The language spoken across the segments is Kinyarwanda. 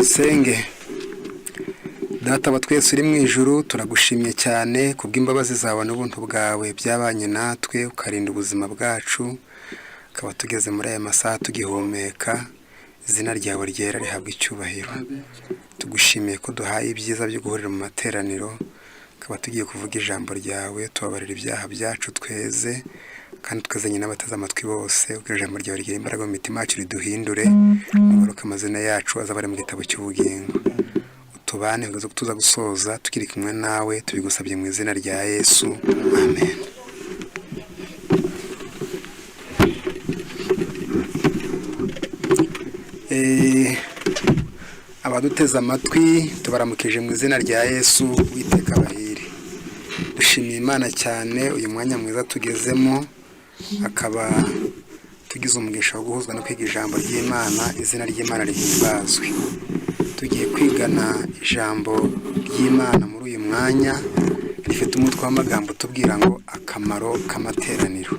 dusenge. Data wa twese uri mu ijuru, turagushimye cyane kubw'imbabazi zawe n'ubuntu bwawe byabanye natwe, ukarinda ubuzima bwacu, ukaba tugeze muri aya masaha tugihumeka. Izina ryawe ryera rihabwa icyubahiro. Tugushimiye ko duhaye ibyiza byo guhurira mu materaniro, ukaba tugiye kuvuga ijambo ryawe, tubabarira ibyaha byacu tweze, kandi twezanye n'abateze amatwi bose. Ubwo ijambo ryawe rigira imbaraga mu mitima yacu, riduhindure, nugaruka amazina yacu azabare mu gitabo cy'ubugingo. Utubane kugaza tuza gusoza tukiri kumwe nawe, tubigusabye mu izina rya Yesu, amen. Abaduteze amatwi tubaramukije mu izina rya Yesu, Uwiteka abahire. Dushimiye Imana cyane uyu mwanya mwiza tugezemo, akaba tugize umugisha wo guhuzwa no kwiga ijambo ry'Imana. Izina ry'Imana rihimbazwe. Tugiye kwigana ijambo ry'Imana muri uyu mwanya, rifite umutwe w'amagambo tubwira ngo akamaro k'amateraniro.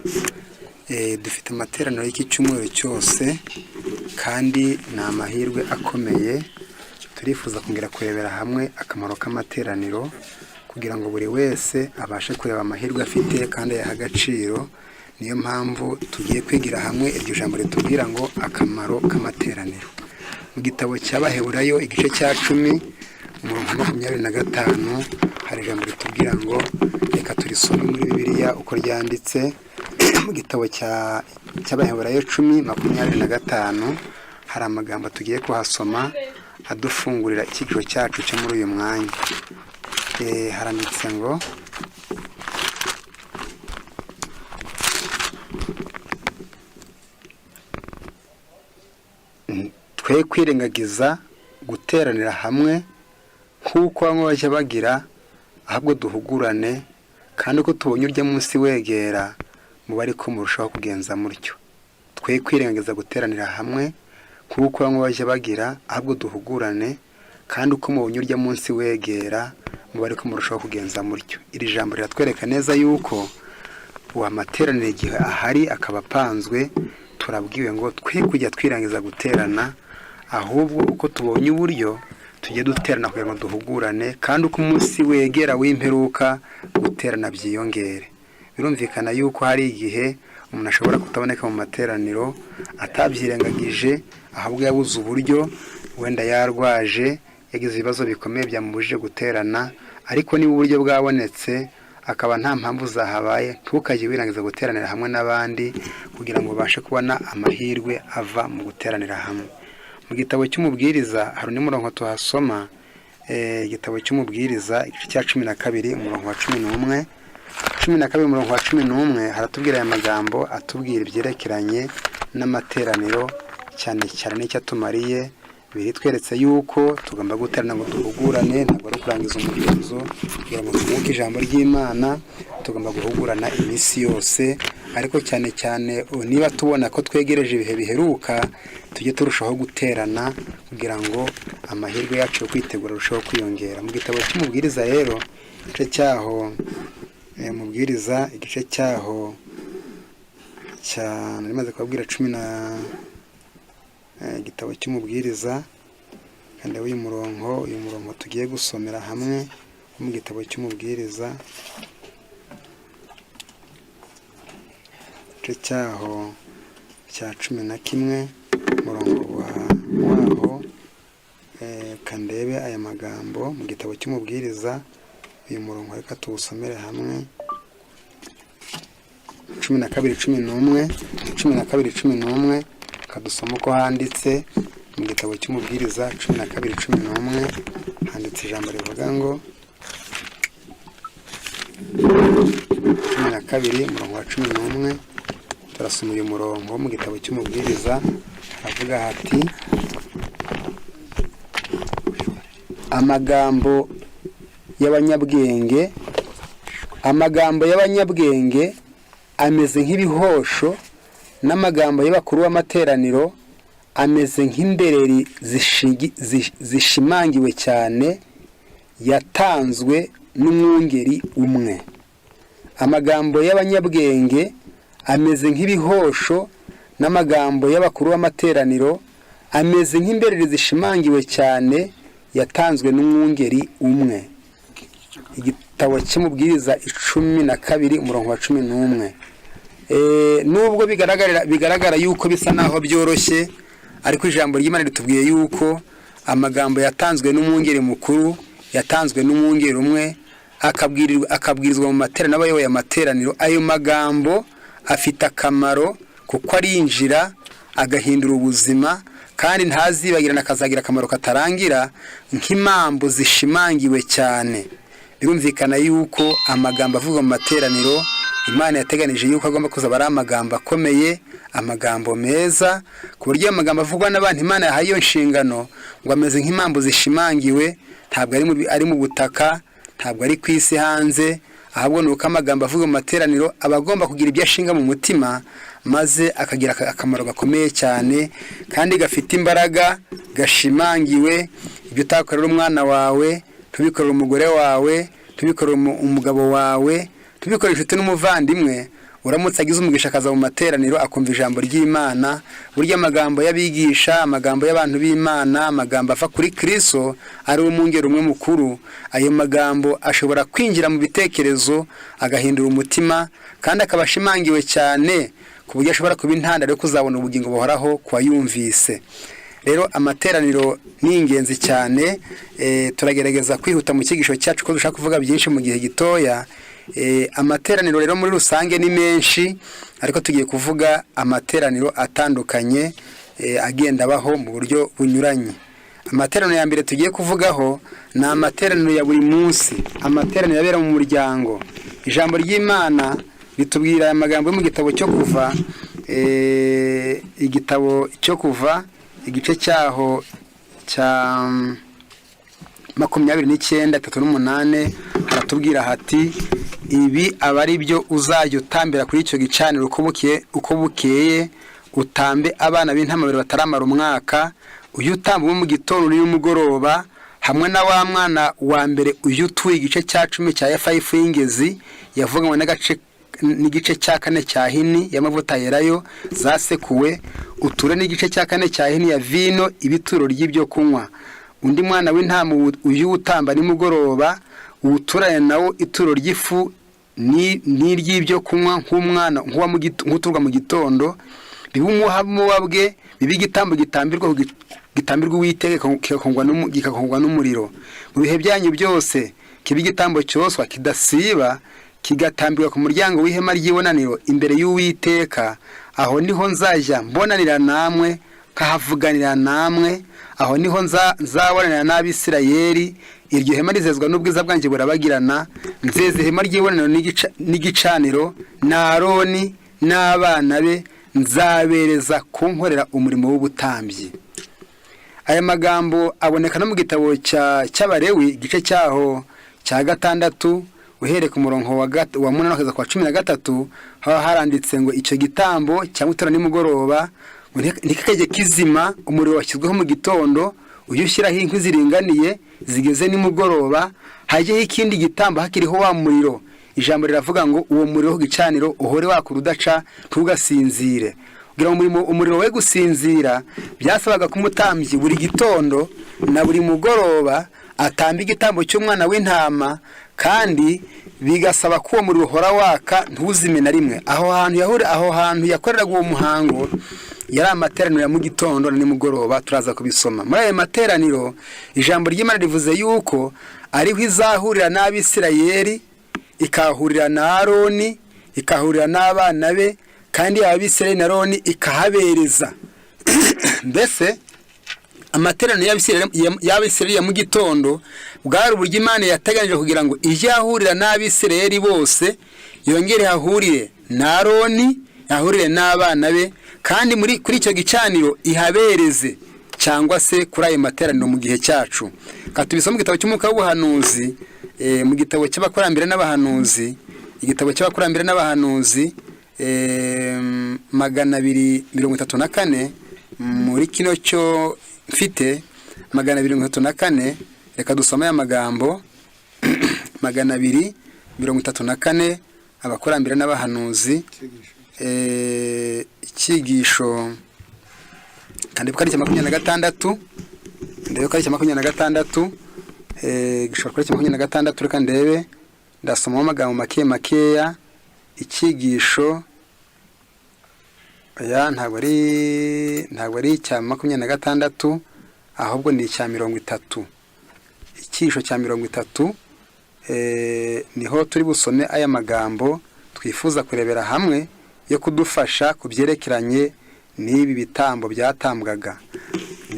Dufite amateraniro y'iki cyumweru cyose, kandi ni amahirwe akomeye. Turifuza kongera kurebera hamwe akamaro k'amateraniro, kugira ngo buri wese abashe kureba amahirwe afite kandi ayaha agaciro. Niyo mpamvu tugiye kwigira hamwe iryo jambo ritubwira ngo akamaro k'amateraniro. Mu gitabo cy'Abaheburayo igice cya 10 umurongo 25 hari ijambo ritubwira ngo, reka turisome muri Bibiliya uko ryanditse. Mu gitabo cy'Abaheburayo 10:25 hari amagambo tugiye kuhasoma adufungurira icyiciro cyacu cyo muri uyu mwanya. Haranditse ngo, twe kwirengagiza guteranira hamwe nk'uko bamwe bajya bagira, ahubwo duhugurane, kandi uko tubonye urya munsi wegera muba ariko murushaho kugenza mutyo. Twe kwirengagiza guteranira hamwe nk'uko bamwe bajya bagira, ahubwo duhugurane, kandi uko mubonye urya munsi wegera muba ariko murushaho kugenza mutyo. Iri jambo riratwereka neza yuko uwa materaniro igihe ahari akaba apanzwe, turabwiwe ngo twe kujya twirangiza guterana, ahubwo uko tubonye uburyo tujye duterana kugira ngo duhugurane, kandi uko umunsi wegera w'imperuka guterana byiyongere. Birumvikana yuko hari igihe umuntu ashobora kutaboneka mu materaniro atabyirengagije, ahubwo yabuze uburyo, wenda yarwaje, yagize ibibazo bikomeye byamubujije guterana. Ariko niba uburyo bwabonetse akaba nta mpamvu zahabaye, ntukajye wirangiza guteranira hamwe n'abandi kugira ngo ubashe kubona amahirwe ava mu guteranira hamwe. Mu gitabo cy'Umubwiriza hari undi murongo tuhasoma, igitabo cy'Umubwiriza igice cya 12 umurongo wa 11. 12 umurongo wa 11 haratubwira aya magambo atubwira ibyerekeranye n'amateraniro, cyane cyane n'icyo atumariye. Biritweretse yuko tugomba guterana ngo duhugurane, ntabwo ari kurangiza umugenzo kugira ngo twumve ijambo ry'Imana. Tugomba guhugurana iminsi yose, ariko cyane cyane niba tubona ko twegereje ibihe biheruka, tujye turushaho guterana kugira ngo amahirwe yacu yo kwitegura arusheho kwiyongera. Mu gitabo cy'Umubwiriza rero igice cyaho, Umubwiriza igice cyaho narimaze kubabwira igitabo cy'Umubwiriza, kandi uyu murongo tugiye gusomera hamwe mu gitabo cy'Umubwiriza igice cyaho cya 11 umurongo waho. Kandebe aya magambo mu gitabo cy'Umubwiriza, uyu murongo reka tuwusomere hamwe. 12:11 kadusoma uko handitse mu gitabo cy'Umubwiriza 12:11. Handitse ijambo rivuga ngo, 12 umurongo wa 11. Turasoma uyu murongo mu gitabo cy'Umubwiriza, havuga hati, amagambo y'abanyabwenge ameze nk'ibihosho, n'amagambo y'abakuru b'amateraniro ameze nk'imbereri zishimangiwe cyane, yatanzwe n'umwungeri umwe. Amagambo y'abanyabwenge ameze nk'ibihosho, n'amagambo y'abakuru b'amateraniro ameze nk'imberere zishimangiwe cyane yatanzwe n'umwungeri umwe. Igitabo cy'Umubwiriza 12 umurongo wa 11. Nubwo bigaragara yuko bisa naho byoroshye, ariko ijambo ry'Imana ritubwiye yuko amagambo yatanzwe n'umwungeri mukuru, yatanzwe n'umwungeri umwe, akabwirizwa mu materaniro n'abayoboye amateraniro. Ayo magambo afite akamaro kuko arinjira agahindura ubuzima, kandi ntazibagirana, akazagira akamaro katarangira nk'impamvu zishimangiwe cyane. Birumvikana yuko amagambo avugwa mu materaniro Imana yateganije yuko agomba kuzaba ari amagambo akomeye, amagambo meza, ku buryo amagambo avugwa n'abantu Imana yahaye iyo nshingano ngo ameze nk'impamvu zishimangiwe, ntabwo ari mu butaka, ntabwo ari ku isi hanze, ahubwo nuko amagambo avugwa mu materaniro aba agomba kugira ibyo ashinga mu mutima, maze akagira akamaro gakomeye cyane kandi gafite imbaraga, gashimangiwe. Ibyo utakorera umwana wawe, tubikorera umugore wawe, tubikorera umugabo wawe, tubikorera inshuti n'umuvandimwe, uramutse agize umugisha akaza mu materaniro akumva ijambo ry'Imana. Burya amagambo y'abigisha, amagambo y'abantu b'Imana, amagambo ava kuri Kristo ari umwungeri umwe mukuru, ayo magambo ashobora kwinjira mu bitekerezo agahindura umutima, kandi akaba ashimangiwe cyane ku buryo ashobora kuba intandaro yo kuzabona ubugingo buhoraho kwa yumvise. Rero amateraniro ni ingenzi cyane. Turagerageza kwihuta mu cyigisho cyacu ko dushaka kuvuga byinshi mu gihe gitoya. Amateraniro rero muri rusange ni menshi, ariko tugiye kuvuga amateraniro atandukanye agenda abaho mu buryo bunyuranye. Amateraniro ya mbere tugiye kuvugaho ni amateraniro ya buri munsi, amateraniro yabera mu muryango. Ijambo ry'Imana ritubwira aya magambo yo mu gitabo cyo Kuva, igitabo cyo Kuva igice cyaho cya 29:3-8 haratubwira hati, ibi aba ari byo uzajya utambira kuri icyo gicaniro uko bukeye, utambe abana b'intama babiri bataramara umwaka, uyu utamba mu gitondo n'umugoroba, hamwe na wa mwana wa mbere uyu utuye igice cya 10 cya efa y'ifu y'ingezi yavuganywe n'igice cya 4 cya hini y'amavuta yerayo zasekuwe, uture n'igice cya 4 cya hini ya vino ibituro ry'ibyo kunywa. Undi mwana w'intama uyu utamba nimugoroba, uturane nawo ituro ry'ifu n'iry'ibyo kunywa nk'uturwa mu gitondo, bibumuhamo wabwe, bibi gitambo gitambirwa Uwiteka kikakongwa n'umuriro. Mu bihe byanyu byose kibi gitambo cyoswa kidasiba, kigatambirwa ku muryango w'ihema ry'ibonaniro imbere y'Uwiteka. Aho niho nzajya mbonanira namwe, kahavuganira namwe, aho niho nzabonanira n'Abisirayeli. Iryo hema rizezwa n'ubwiza bwanjye burabagirana. Nzeze ihema ry'ibonaniro n'igicaniro na Aroni n'abana be, nzabereza kunkorera umurimo w'ubutambyi. Aya magambo aboneka no mu gitabo cy'Abalewi igice cyaho cya 6 uhereye ku murongo wa 8 kugeza ku 13, haba haranditse ngo icyo gitambo cyangwa utara nimugoroba ntikajye kizima, umuriro washyizweho mu gitondo, uyu ushyiraho inkwi ziringaniye zigeze nimugoroba, hajyeho ikindi gitambo hakiriho wa muriro. Ijambo riravuga ngo uwo muriro w'igicaniro uhore waka urudaca, ntugasinzire. Kugira ngo umuriro we gusinzira, byasabaga ko umutambyi buri gitondo na buri mugoroba atamba igitambo cy'umwana w'intama, kandi bigasaba ko uwo muriro uhora waka ntuzime na rimwe. Aho hantu yakoreraga uwo muhango yari amateraniro ya mu gitondo na nimugoroba. Turaza kubisoma muri aya materaniro. Ijambo ry'Imana rivuze yuko ariho izahurira n'Abisirayeli, ikahurira na Aroni, ikahurira n'abana be, kandi Abisirayeli na Aroni ikahabereza. Mbese amateraniro y'Abisirayeli ya mu gitondo bwari uburyo Imana yateganije kugira ngo ijye ahurira n'Abisirayeli bose, yongere hahurire na Aroni, yahurire n'abana be, kandi kuri icyo gicaniro ihabereze, cyangwa se kuri ayo materaniro mu gihe cyacu. Katubisoma mu gitabo cy'Umwuka w'ubuhanuzi, mu gitabo cy'Abakurambere n'Abahanuzi, igitabo cy'Abakurambere n'Abahanuzi 234, muri kino cyo mfite 234. Reka dusome aya magambo 234 Abakurambere n'Abahanuzi, icyigisho kandi ko ari 26 ndebe ko ari 26 gishobora kuba 26 reka ndebe ndasoma amagambo makeya icyigisho ya ntabwo ari cya 26 ahubwo ni cya 30 icyigisho cya 30 niho turi busome aya magambo twifuza kurebera hamwe yo kudufasha kubyerekeranye n'ibi bitambo byatambwaga.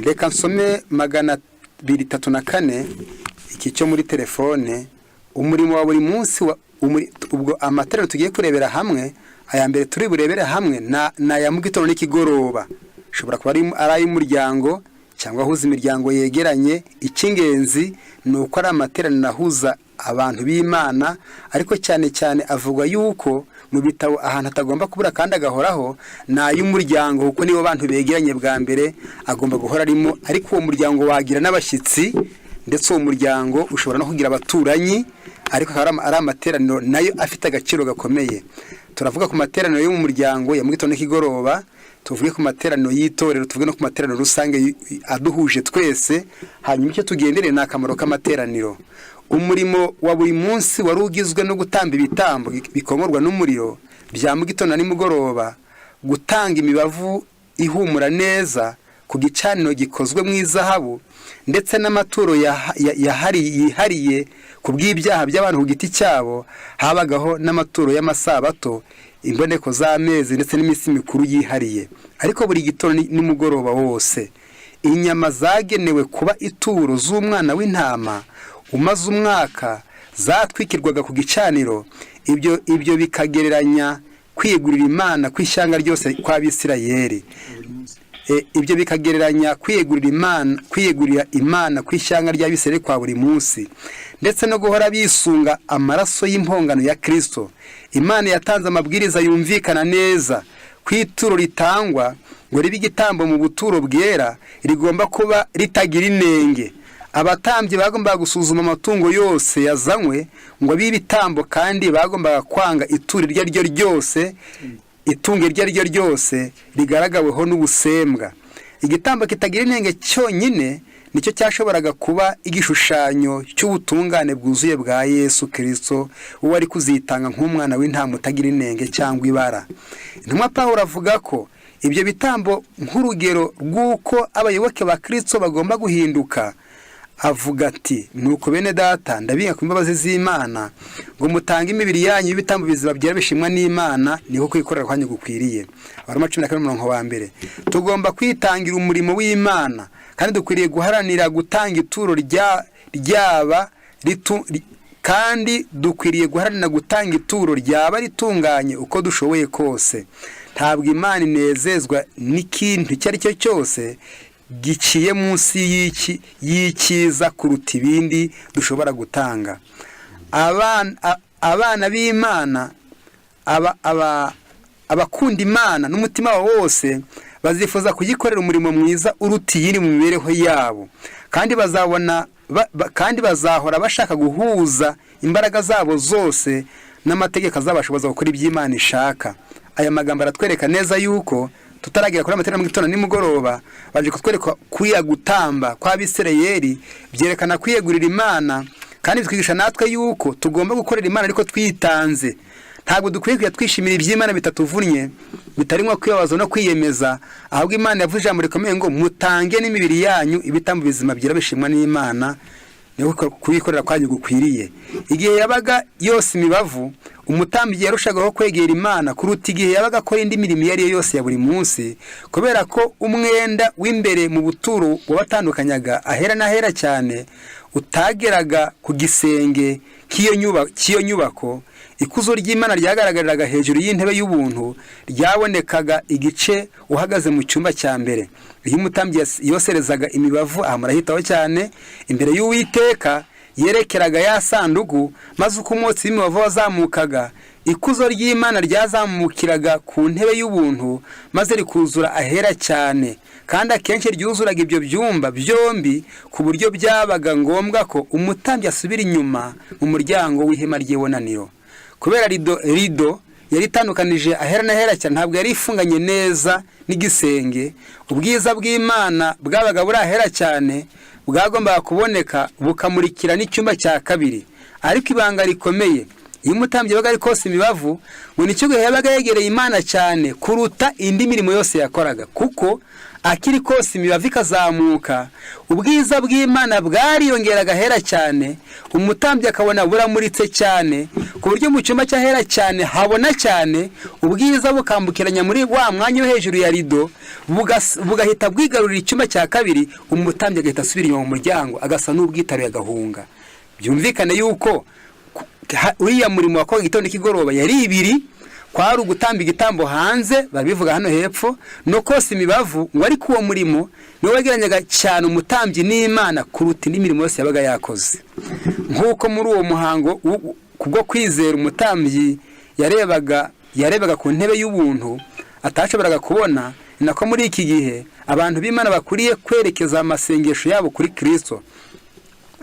Reka nsome 234 iki cyo muri telefone umurimo wa buri munsi ubwo amaterano tugiye kurebera hamwe aya mbere turi burebere hamwe na ya mugitondo n'ikigoroba shobora kuba ari ay'umuryango cyangwa ahuza imiryango yegeranye. Icy'ingenzi ni uko ari amateraniro ahuza abantu b'Imana, ariko cyane cyane avugwa yuko mu bitabo ahantu atagomba kubura kandi agahoraho na y'umuryango, kuko nibo bantu begeranye bwa mbere agomba guhora arimo. Ariko uwo muryango wagira n'abashyitsi, ndetse uwo muryango ushobora no kugira abaturanyi, ariko ari amateraniro nayo afite agaciro gakomeye. Turavuga ku materaniro yo mu muryango ya mugitondo n'ikigoroba, tuvuge ku materaniro y'itorero, tuvuge no ku materaniro rusange aduhuje twese. Hanyuma icyo tugendere ni akamaro k'amateraniro. Umurimo wa buri munsi wari ugizwe no gutamba ibitambo bikongorwa n'umuriro bya mugitondo nimugoroba, gutanga imibavu ihumura neza ku gicaniro gikozwe mu izahabu, ndetse n'amaturo yihariye ku bw'ibyaha by'abantu ku giti cyabo. Habagaho n'amaturo y'amasabato, imboneko z'amezi, ndetse n'iminsi mikuru yihariye. Ariko buri gitondo nimugoroba wose inyama zagenewe kuba ituro z'umwana w'intama umaze umwaka zatwikirwaga ku gicaniro. Ibyo bikagereranya kwiyegurira Imana kw'ishyanga ryose kw'Abisirayeli. Ibyo bikagereranya kwiyegurira Imana kw'ishyanga ry'Abisirayeli kwa buri munsi, ndetse no guhora bisunga amaraso y'impongano ya Kristo. Imana yatanze amabwiriza yumvikana neza kw'ituro ritangwa ngo ribe igitambo mu buturo bwera, rigomba kuba ritagira inenge. Abatambyi bagombaga gusuzuma amatungo yose yazanywe ngo bibitambo, kandi bagombaga kwanga ituro iryo ryo ryose, itungo iryo ryo ryose rigaragaweho n'ubusembwa. Igitambo kitagira inenge cyonyine nicyo cyashoboraga kuba igishushanyo cy'ubutungane bwuzuye bwa Yesu Kristo, uwo ari kuzitanga nk'umwana w'intama utagira inenge cyangwa ibara. Intumwa Pawulo avuga ko ibyo bitambo nk'urugero rw'uko abayoboke ba Kristo bagomba guhinduka. Avuga ati, nuko bene data ndabinga ku mbabazi z'Imana ngo mutange imibiri yanyu y'ibitambo bizima byera bishimwa n'Imana, niho kwikorera kwanyu gukwiriye. Abaroma 14:1. Tugomba kwitangira umurimo w'Imana, kandi dukwiriye guharanira gutanga ituro ryaba ritunganye uko dushoboye kose. Ntabwo Imana inezezwa n'ikintu icyo ari cyo cyose giciye munsi y'icyiza kuruta ibindi dushobora gutanga. Abana b'Imana, abakunda Imana n'umutima wabo wose bazifuza kuyikorera umurimo mwiza uruta iyindi mu mibereho yabo, kandi bazahora bashaka guhuza imbaraga zabo zose n'amategeko azabashoboza gukora iby'Imana ishaka. Aya magambo aratwereka neza yuko tutaragira kuri amateraniro y'igitondo nimugoroba baje kutwereka kwiya gutamba kw'Abisirayeli byerekana kwiyegurira Imana, kandi bitwigisha natwe yuko tugomba gukorera Imana ariko twitanze. Ntabwo dukwiye kujya twishimira iby'Imana bitatuvunnye, bitarimo kwibabaza no kwiyemeza, ahubwo Imana yavuze ijambo rikomeye ngo mutange n'imibiri yanyu ibitambo bizima byera bishimwa n'Imana, niho kuyikorera kwanyu gukwiriye. Igihe yabaga yose imibavu, umutambyi yarushagaho kwegera Imana kuruta igihe yabaga akora indi mirimo iyo ari yo yose ya buri munsi, kubera ko umwenda w'imbere mu buturo wabatandukanyaga ahera n'ahera cyane utageraga ku gisenge cy'iyo nyubako. Ikuzo ry'Imana ryagaragariraga hejuru y'intebe y'ubuntu, ryabonekaga igice uhagaze mu cyumba cya mbere. Iyo umutambyi yoserezaga imibavu ahamurahitaho cyane imbere y'Uwiteka yerekeraga ya sanduku, maze uko umwotsi w'imibavu wazamukaga, ikuzo ry'Imana ryazamukiraga ku ntebe y'ubuntu maze rikuzura ahera cyane. Kandi akenshi ryuzuraga ibyo byumba byombi ku buryo byabaga ngombwa ko umutambyi asubira inyuma mu muryango w'ihema ry'ibonaniro. Kubera rido yari itandukanije ahera n'ahera cyane, ntabwo yari ifunganye neza n'igisenge. Ubwiza bw'Imana bwabaga buri ahera cyane, bwagombaga kuboneka bukamurikira n'icyumba cya kabiri. Ariko ibanga rikomeye, iyo umutambyi yabaga ari kosa imibavu, ngo nicyo gihe yabaga yegereye Imana cyane kuruta indi mirimo yose yakoraga, kuko akiri kosa imibavu ikazamuka, ubwiza bw'Imana bwariyongeraga ahera cyane, umutambyi akabona buramuritse cyane, ku buryo mu cyumba cy'ahera cyane habona cyane, ubwiza bukambukiranya muri wa mwanya wo hejuru ya rido, bugahita bwigarurira icyumba cya kabiri, umutambyi agahita asubira inyuma mu muryango, agasa n'ubwitaruye agahunga. Byumvikane yuko uriya murimo wakoraga igitondo kigoroba yari ibiri, kwari ugutamba igitambo hanze, babivuga hano hepfo, no kosa imibavu, ngo ariko uwo murimo niwo wegeranyaga cyane umutambyi n'Imana kuruta indi mirimo yose yabaga yakoze. Nk'uko muri uwo muhango kubwo kwizera umutambyi yarebaga ku ntebe y'ubuntu atashoboraga kubona, nako muri iki gihe abantu b'Imana bakuriye kwerekeza amasengesho yabo kuri Kristo,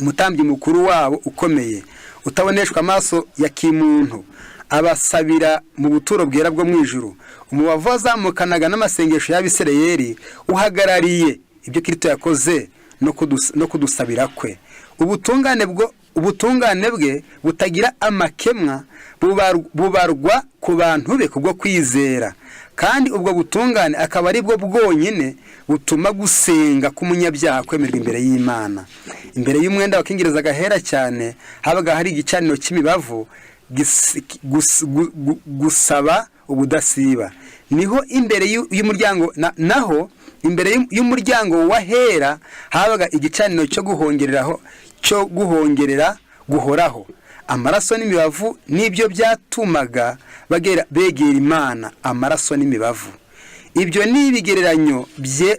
umutambyi mukuru wabo ukomeye utaboneshwa amaso ya kimuntu, abasabira mu buturo bwera bwo mu ijuru. Umubavu wazamukanaga n'amasengesho y'Abisirayeli uhagarariye ibyo Kristo yakoze no kudusabira kwe. Ubutungane bwe butagira amakemwa bubarwa ku bantu be kubwo kwizera, kandi ubwo butungane akaba ari bwo bwonyine butuma gusenga k'umunyabyaha kwemerwa imbere y'Imana. Imbere y'umwenda wakingirizaga ahera cyane habaga hari igicaniro cy'imibavu gusaba ubudasiba. Niho imbere y'umuryango naho imbere y'umuryango wahera habaga igicaniro cyo guhongerera guhoraho. Amaraso n'imibavu nibyo byatumaga begera Imana, amaraso n'imibavu. Ibyo ni ibigereranyo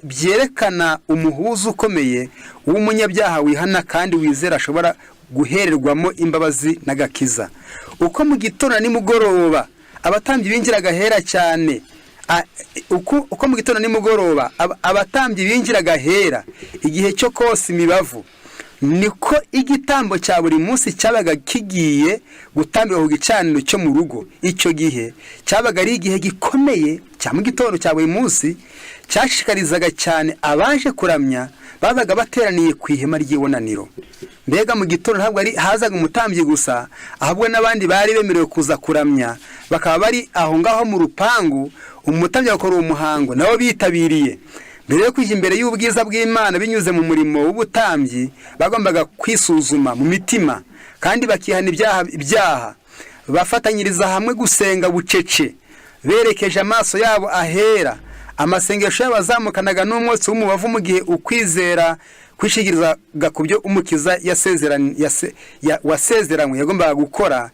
byerekana umuhuza ukomeye w'umunyabyaha wihana kandi wizera ashobora guhererwamo imbabazi n'agakiza. Uko mu gitondo na nimugoroba abatambyi binjiraga ahera cyane, uko mu gitondo na nimugoroba abatambyi binjiraga ahera igihe cyo kosa imibavu, niko igitambo cya buri munsi cyabaga kigiye gutambirwa ku gicaniro cyo mu rugo. Icyo gihe cyabaga ari igihe gikomeye cya mu gitondo cya buri munsi, cyashishikarizaga cyane abaje kuramya babaga bateraniye ku ihema ry'ibonaniro. Mbega mu gitondo ntabwo hazaga umutambyi gusa, ahubwo n'abandi bari bemerewe kuza kuramya, bakaba bari aho ngaho mu rupangu, umutambyi akora umuhango nabo bitabiriye. Mbere yo kujya imbere y'ubwiza bw'Imana binyuze mu murimo w'ubutambyi, bagombaga kwisuzuma mu mitima kandi bakihana ibyaha, bafatanyiriza hamwe gusenga bucece, berekeje amaso yabo ahera. Amasengesho yabo azamukanaga n'umwotsi w'umubavu mu gihe ukwizera kwishingirizaga ku byo Umukiza wasezeranywe yagombaga gukora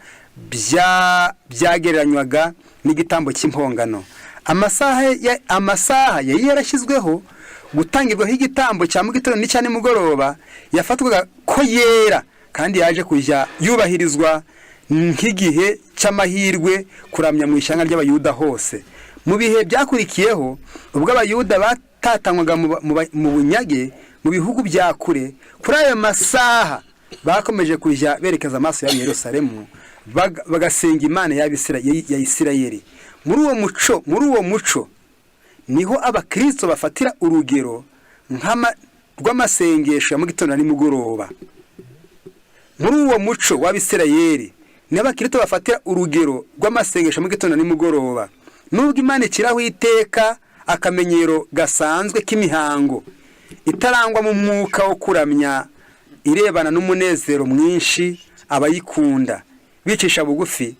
byagereranywaga n'igitambo cy'impongano. Amasaha yari yarashyizweho gutangirwaho igitambo cya mu gitondo n'icya nimugoroba yafatwaga ko yera, kandi yaje kujya yubahirizwa nk'igihe cy'amahirwe kuramya mu ishyanga ry'Abayuda hose. Mu bihe byakurikiyeho, ubwo Abayuda batatanywaga mu bunyage mu bihugu bya kure, kuri ayo masaha bakomeje kujya berekeza amaso yabo Yerusalemu, bagasenga Imana ya Isirayeli. Muri uwo muco niho abakristo bafatira urugero rw'amasengesho ya mu gitondo na nimugoroba. Muri uwo muco w'Abisirayeli ni abakristo bafatira urugero rw'amasengesho mu gitondo na nimugoroba. Nubwo Imana ikiraho iteka akamenyero gasanzwe k'imihango itarangwa mu mwuka wo kuramya, irebana n'umunezero mwinshi abayikunda bicisha bugufi,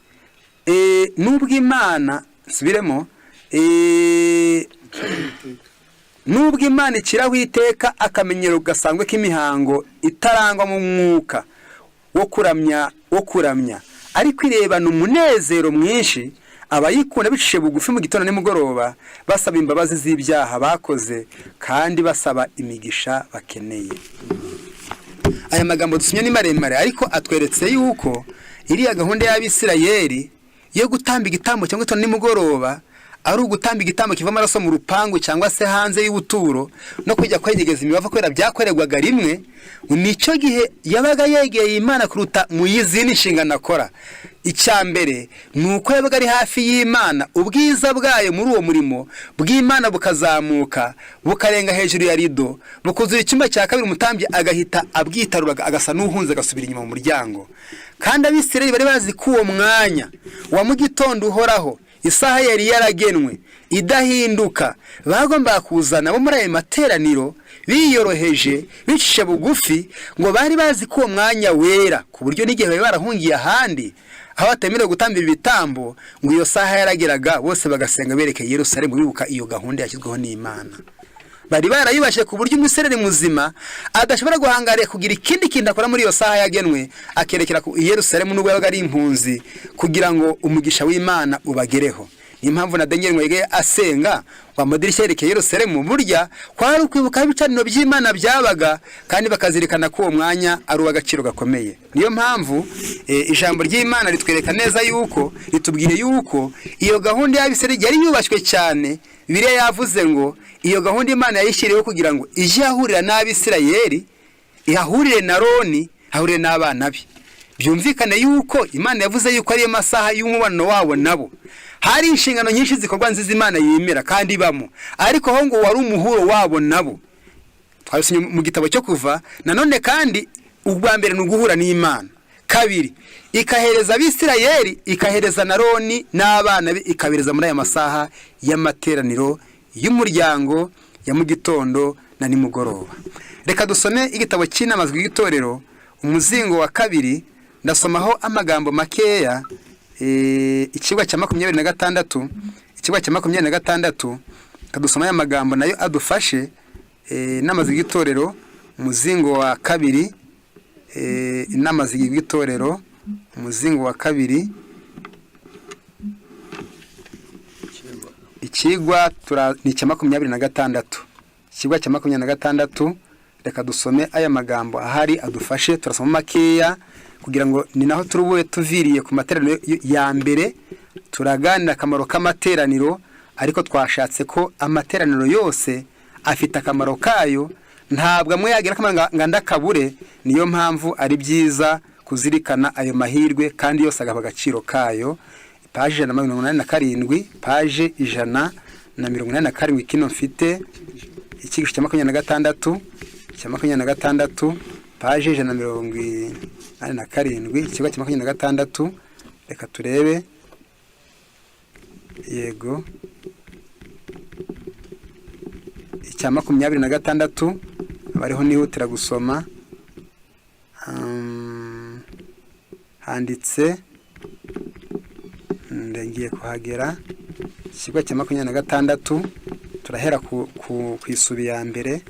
nubwo Imana ikiraho iteka akamenyero gasanzwe k'imihango itarangwa mu mwuka wo kuramya, ariko irebana umunezero mwinshi abayikunda bicishije bugufi mu gitondo nimugoroba, basaba imbabazi z'ibyaha bakoze kandi basaba imigisha bakeneye. Aya magambo dusomye ni maremare, ariko atweretse yuko iriya gahunda y'Abisirayeli yo gutamba igitambo cyangwa gitondo nimugoroba ari ugutamba igitambo kiva amaraso mu rupangu cyangwa se hanze y'ubuturo no kujya kwenyegeza imibavu kubera byakorerwaga rimwe. Nicyo gihe yabaga yegeye Imana kuruta mu yizindi nshingano akora. icyambere nuko yabaga ari hafi y'Imana, ubwiza bwayo muri uwo murimo bw'Imana bukazamuka bukarenga hejuru ya rido, bukuzura icyumba cya kabiri, umutambyi agahita abwitaruraga agasa n'uhunze agasubira inyuma mu muryango. Kandi Abisirayeli bari bazi ko uwo mwanya wa mu gitondo uhoraho, isaha yari yaragenwe idahinduka, bagomba kuzana bo muri ayo materaniro biyoroheje bicisha bugufi, ngo bari bazi ko uwo mwanya wera, ku buryo n'igihe bari barahungiye ahandi aho batemerewe gutamba ibitambo, ngo iyo saha yarageraga bose bagasenga berekeye Yerusalemu, bibuka iyo gahunda yashyizweho n'Imana. Bari barayibashe ku buryo umusireri muzima adashobora guhangarira kugira ikindi kintu akora muri iyo saha yagenwe, akerekera ku Yerusalemu n'ubwo yabaga ari impunzi, kugira ngo umugisha w'Imana ubagereho. Impamvu na Daniel mwege asenga wa madirishya yerekeye Yerusalemu, burya kwari ukwibuka ibicaniro by'Imana byabaga, kandi bakazirikana ko uwo mwanya ari uw'agaciro gakomeye. Niyo mpamvu ijambo ry'Imana ritwereka neza yuko, ritubwire yuko iyo gahunda y'Abisirayeli yari yubashywe cyane. Bibiliya yavuze ngo iyo gahunda Imana yayishyiriyeho kugira ngo ije ahurira n'Abisirayeli, ihahurire na Aroni, ahurire n'abana be. Byumvikane yuko Imana yavuze yuko ariyo masaha y'umubano wabo nabo. Hari inshingano nyinshi zikorwa nziza Imana yemera kandi ibamo, ariko ho ngo wari umuhuro wabo nabo. Twabisomye mu gitabo cyo Kuva. Nanone kandi ubwa mbere n'uguhura n'Imana, kabiri ikahereza Abisirayeli, ikahereza na Aroni n'abana be, ikabereza muri aya masaha y'amateraniro y'umuryango ya mu gitondo na nimugoroba. Reka dusome igitabo cy'inama z'itorero umuzingo wa kabiri, ndasomaho amagambo makeya. Ikigwa cya 26, ikigwa cya 26 kadusoma aya magambo nayo adufashe. Inama z'itorero umuzingo wa kabiri, inama z'itorero umuzingo wa kabiri, ikigwa ni cya 26, ikigwa cya 26. Reka dusome aya magambo ahari adufashe, turasoma makeya kugira ngo ni naho turubuye tuviriye ku materaniro ya mbere. Turaganira akamaro k'amateraniro, ariko twashatse ko amateraniro yose afite akamaro kayo, ntabwo amwe yagira akamaro nganda kabure. Niyo mpamvu ari byiza kuzirikana ayo mahirwe, kandi yose agaba agaciro kayo. Paje 187, paje 187 kino mfite ikigisho cya 26, cya 26, paje 187, ikigo cya 26. Reka turebe. Yego, icya 26 bariho nihutira gusoma. Handitse, ndengiye kuhagera. Ikigo cya 26 turahera ku isubi ya mbere.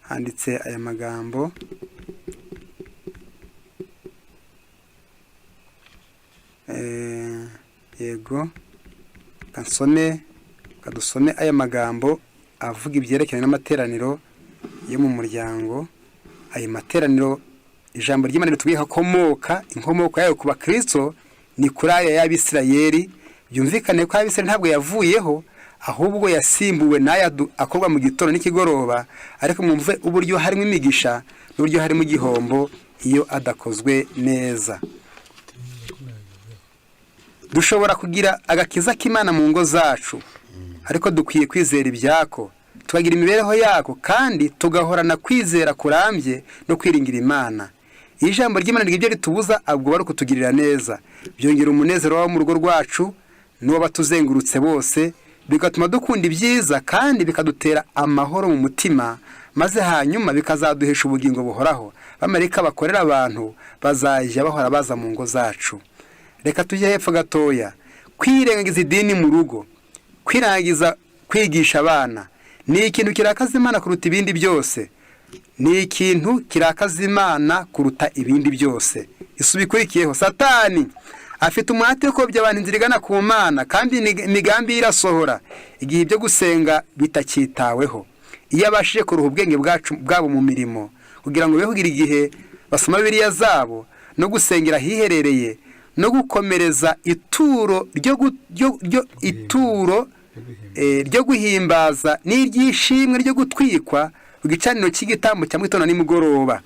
Handitse aya magambo. Yego, kadusome aya magambo avuga ibyerekeranye n'amateraniro yo mu muryango. Ayo materaniro ijambo ry'Imana ritubwiye komoka, inkomoko yayo kuba Kristo ni kuri aya y'Abisirayeli. Byumvikane ko Abisirayeli ntabwo yavuyeho, ahubwo yasimbuwe n'aya akorwa mu gitondo n'ikigoroba. Ariko mwumve uburyo harimo imigisha n'uburyo harimo igihombo iyo adakozwe neza. Dushobora kugira agakiza k'Imana mu ngo zacu, ariko dukwiye kwizera ibyako, tukagira imibereho yako, kandi tugahorana kwizera kurambye no kwiringira Imana. Ijambo ry'Imana ry'ibyo ritubuza abwo bari kutugirira neza, byongera umunezero wo mu rugo rwacu n'uwo batuzengurutse bose, bigatuma dukunda ibyiza kandi bikadutera amahoro mu mutima, maze hanyuma bikazaduhesha ubugingo buhoraho. Abamarayika bakorera abantu bazajya bahora baza mu ngo zacu. Reka tujye hepfo gatoya. Kwirengagiza idini mu rugo, kwirangiza kwigisha abana, ni ikintu kirakaza Imana kuruta ibindi byose. Ni ikintu kirakaza Imana kuruta ibindi byose. Isubikurikiyeho, Satani afite umuhate wo kuyobya abantu inzira igana ku Mana, kandi imigambi irasohora igihe ibyo gusenga bitakitaweho. Iyo abashije kuruha ubwenge bwabo mu mirimo, kugira ngo behugira igihe basoma Bibiliya zabo no gusengera hiherereye, no gukomereza ituro ryo guhimbaza n'iryishimwe ryo gutwikwa ku gicaniro cy'igitambo cya mu gitondo nimugoroba.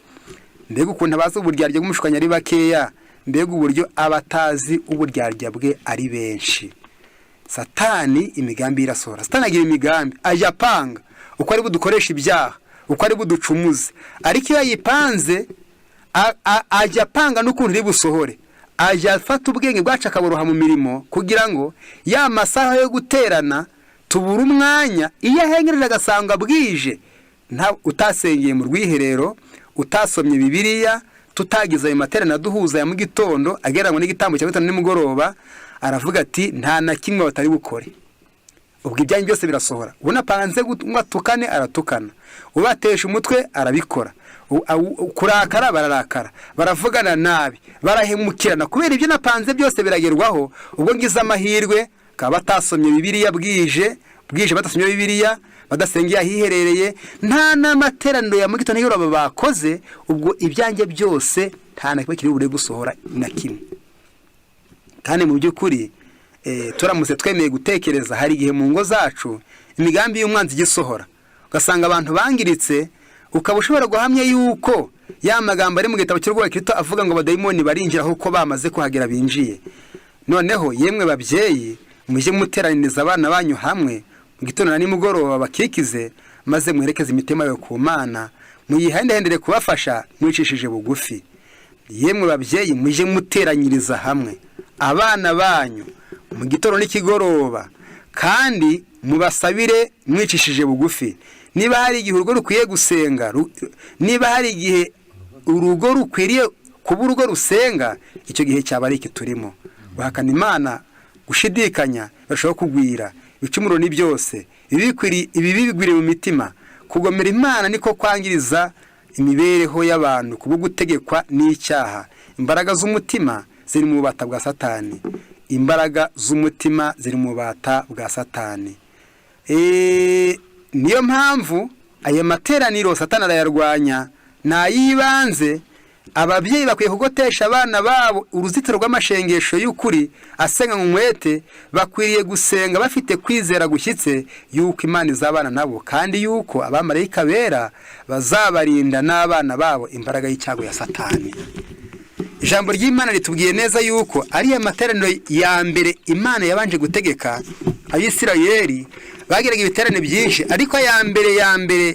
mbega ukuntu abazi uburyarya bw'umushukanya ari bakeya, mbega uburyo abatazi uburyarya bwe ari benshi. Satani imigambi irasohora. Satani agira imigambi, ajya apanga uko ari budukoresha ibyaha, uko ari buducumuze, ariko iyo yipanze ajya apanga n'ukuntu iri busohore, ajya afata ubwenge bwacu akaburoha mu mirimo kugira ngo ya masaha yo guterana tubura umwanya. Iyo ahengereje agasanga bwije, utasengeye mu rwiherero, utasomye Bibiliya, tutagize ayo materaniro duhuza ya mu gitondo agereranywa n'igitambo cya gatanu nimugoroba, aravuga ati nta na kimwe batari bukore. Ubwo ibyanyu byose birasohora. Ubona panze atukane aratukana, ubatesha umutwe arabikora, kurakara bararakara, baravugana nabi, barahemukirana. Kubera ibyo napanze byose biragerwaho, ubwo ngize amahirwe kaba batasomye Bibiliya bwije batasomye Bibiliya, badasengeye ahiherereye, nta n'amateraniro ya mu gitondo y'uraba bakoze, ubwo ibyanjye byose nta na kimwe kiri bure gusohora na kimwe. Kandi mu by'ukuri turamutse twemeye gutekereza, hari igihe mu ngo zacu imigambi y'umwanzi igisohora, ugasanga abantu bangiritse, ukaba ushobora guhamya yuko ya magambo ari mu gitabo cy'Urwakirito avuga ngo abadayimoni barinjira kuko bamaze kuhagera binjiye. Noneho yemwe babyeyi, mujye muteraniriza abana banyu hamwe mu gitondo na nimugoroba bakikize, maze muherekeze imitima yo ku Mana, muyihendehendere kubafasha mwicishije bugufi. Yemwe babyeyi, mujye muteranyiriza hamwe abana banyu mu gitondo n'ikigoroba, kandi mubasabire mwicishije bugufi. Niba hari igihe urugo rukwiye gusenga, niba hari igihe urugo rukwiriye kuba urugo rusenga, icyo gihe cyaba ari iki turimo. Guhakana Imana, gushidikanya barushaho kugwira, ibicumuro ni byose, ibi bigwiriye mu mitima. Kugomera Imana niko kwangiriza imibereho y'abantu kubwo gutegekwa n'icyaha. Imbaraga z'umutima ziri mu bubata bwa Satani, imbaraga z'umutima ziri mu bubata bwa Satani. Niyo mpamvu aya materaniro Satani arayarwanya, nayibanze. Ababyeyi bakwiye kugotesha abana babo uruzitiro rw'amashengesho y'ukuri, asenga mu mwete, bakwiriye gusenga bafite kwizera gushyitse yuko Imana izabana nabo, kandi yuko abamarayika bera bazabarinda n'abana babo imbaraga y'icyago ya Satani. Ijambo ry'Imana ritubwiye neza yuko ari amateraniro ya mbere Imana yabanje gutegeka Abisirayeli. Bagiraga ibiterane byinshi, ariko ya mbere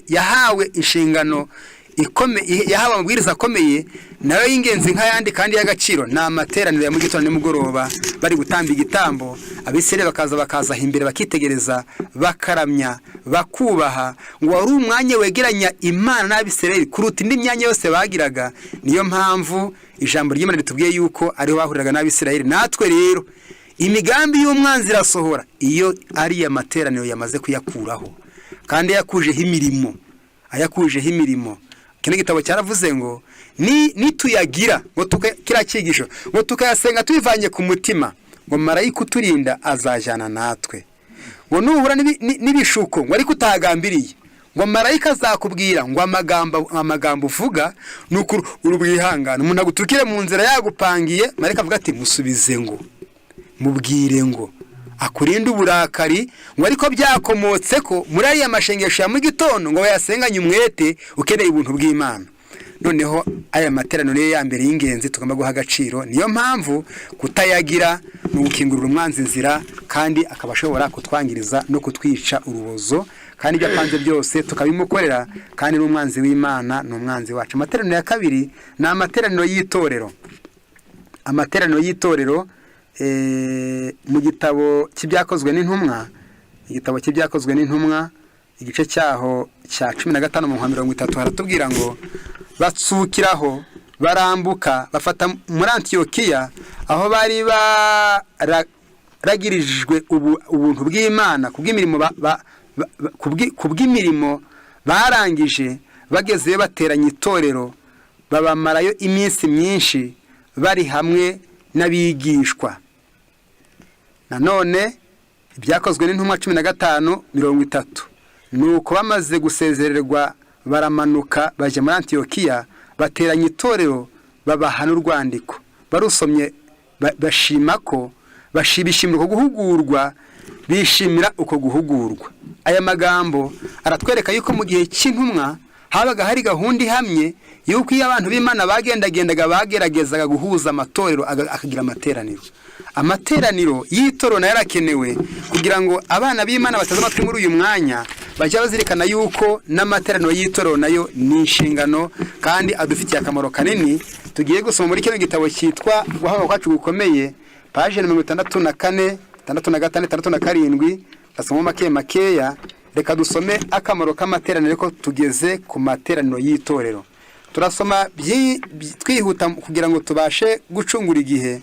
yahawe inshingano ikomeye, yahawe amabwiriza akomeye nayo y'ingenzi nk'ayandi kandi y'agaciro, ni amateraniro ya mu gitondo nimugoroba bari gutamba igitambo. Abisirayeli bakaza imbere bakitegereza, bakaramya, bakubaha, ngo wari umwanya wegeranya Imana n'Abisirayeli kuruta indi myanya yose bagiraga. Niyo mpamvu ijambo ry'Imana ritubwiye yuko ariho bahuriraga n'Abisirayeli. Natwe rero imigambi y'umwanzi irasohora iyo ari amateraniro yamaze kuyakuraho, kandi yakujeho imirimo. Kino gitabo cyaravuze ngo nituyagira, ngo kira cyigisho, ngo tukayasenga tubivanye ku mutima, ngo marayika uturinda azajyana natwe. Ngo nuhura n'ibishuko, ngo ariko utagambiriye, ngo marayika azakubwira ngo amagambo uvuga nuko urubwihangana. Umuntu agutukire mu nzira yagupangiye, marayika avuga ati musubize ngo, mubwire ngo akurinde uburakari, ngo ariko byakomotse ko muri ariya mashengesho ya mu gitondo ngo yasenganye umwete ukeneye ubuntu bw'Imana. Noneho aya materaniro ya mbere y'ingenzi tugomba guha agaciro. Niyo mpamvu kutayagira ni ugukingurira umwanzi inzira, kandi akaba ashobora kutwangiriza no kutwica urubozo, kandi ibyo apanze byose tukabimukorera, kandi n'umwanzi w'Imana ni umwanzi wacu. Amateraniro ya kabiri ni amateraniro y'itorero. Amateraniro y'itorero mu gitabo cy'ibyakozwe n'intumwa, igice cyaho cya 15 mu 30 haratubwira ngo batsukiraho barambuka bafata muri Antiyokiya, aho bari baragirijwe ubuntu bw'Imana kubw'imirimo barangije. Bageze bateranya itorero, babamarayo iminsi myinshi bari hamwe n'abigishwa. Nanone ibyakozwe n'intumwa 15:30, nuko bamaze gusezererwa baramanuka baje muri Antiyokiya, bateranya itorero, babaha n'urwandiko. Barusomye bishimira uko guhugurwa, bishimira uko guhugurwa. Aya magambo aratwereka yuko mu gihe cy'intumwa habaga hari gahunda ihamye yuko iyo abantu b'Imana bagendagendaga bageragezaga guhuza amatorero akagira amateraniro y'itorero nayo yarakenewe kugira ngo abana b'Imana bataza amatwi muri uyu mwanya bajya bazirikana yuko n'amateraniro y'itorero nayo ni inshingano kandi adufitiye akamaro kanini. Tugiye gusoma muri kino gitabo cyitwa guhanga kwacu gukomeye page 64, 65, 67, gasoma makeya. Reka dusome akamaro k'amateraniro ko tugeze ku materaniro y'itorero. Turasoma twihuta kugira ngo tubashe gucungura igihe.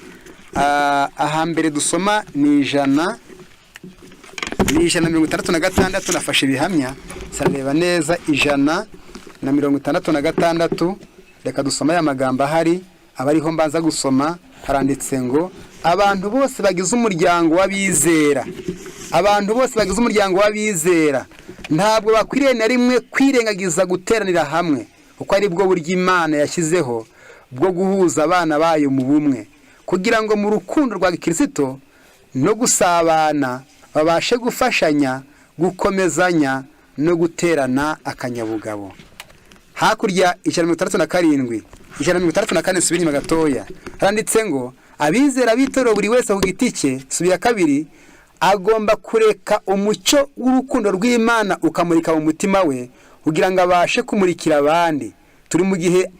Ahambere dusoma ni 166 nafashe ibihamya sareba neza 166. Reka dusoma ya magambo ahari abariho mbanza gusoma. Haranditse ngo abantu bose bagize umuryango w'abizera ntabwo bakwiriye na rimwe kwirengagiza guteranira hamwe kuko ari bwo buryo Imana yashyizeho bwo guhuza abana bayo mu bumwe kugira ngo mu rukundo rwa Kristo no gusabana babashe gufashanya, gukomezanya no guterana akanyabugabo. Hakurya 167, 164 subira inyuma gatoya haranditse ngo abizera b'itorero buri wese ku giti cye, subira kabiri, agomba kureka umucyo w'urukundo rw'Imana ukamurika mu mutima we kugira ngo abashe kumurikira abandi. Turi mu gihe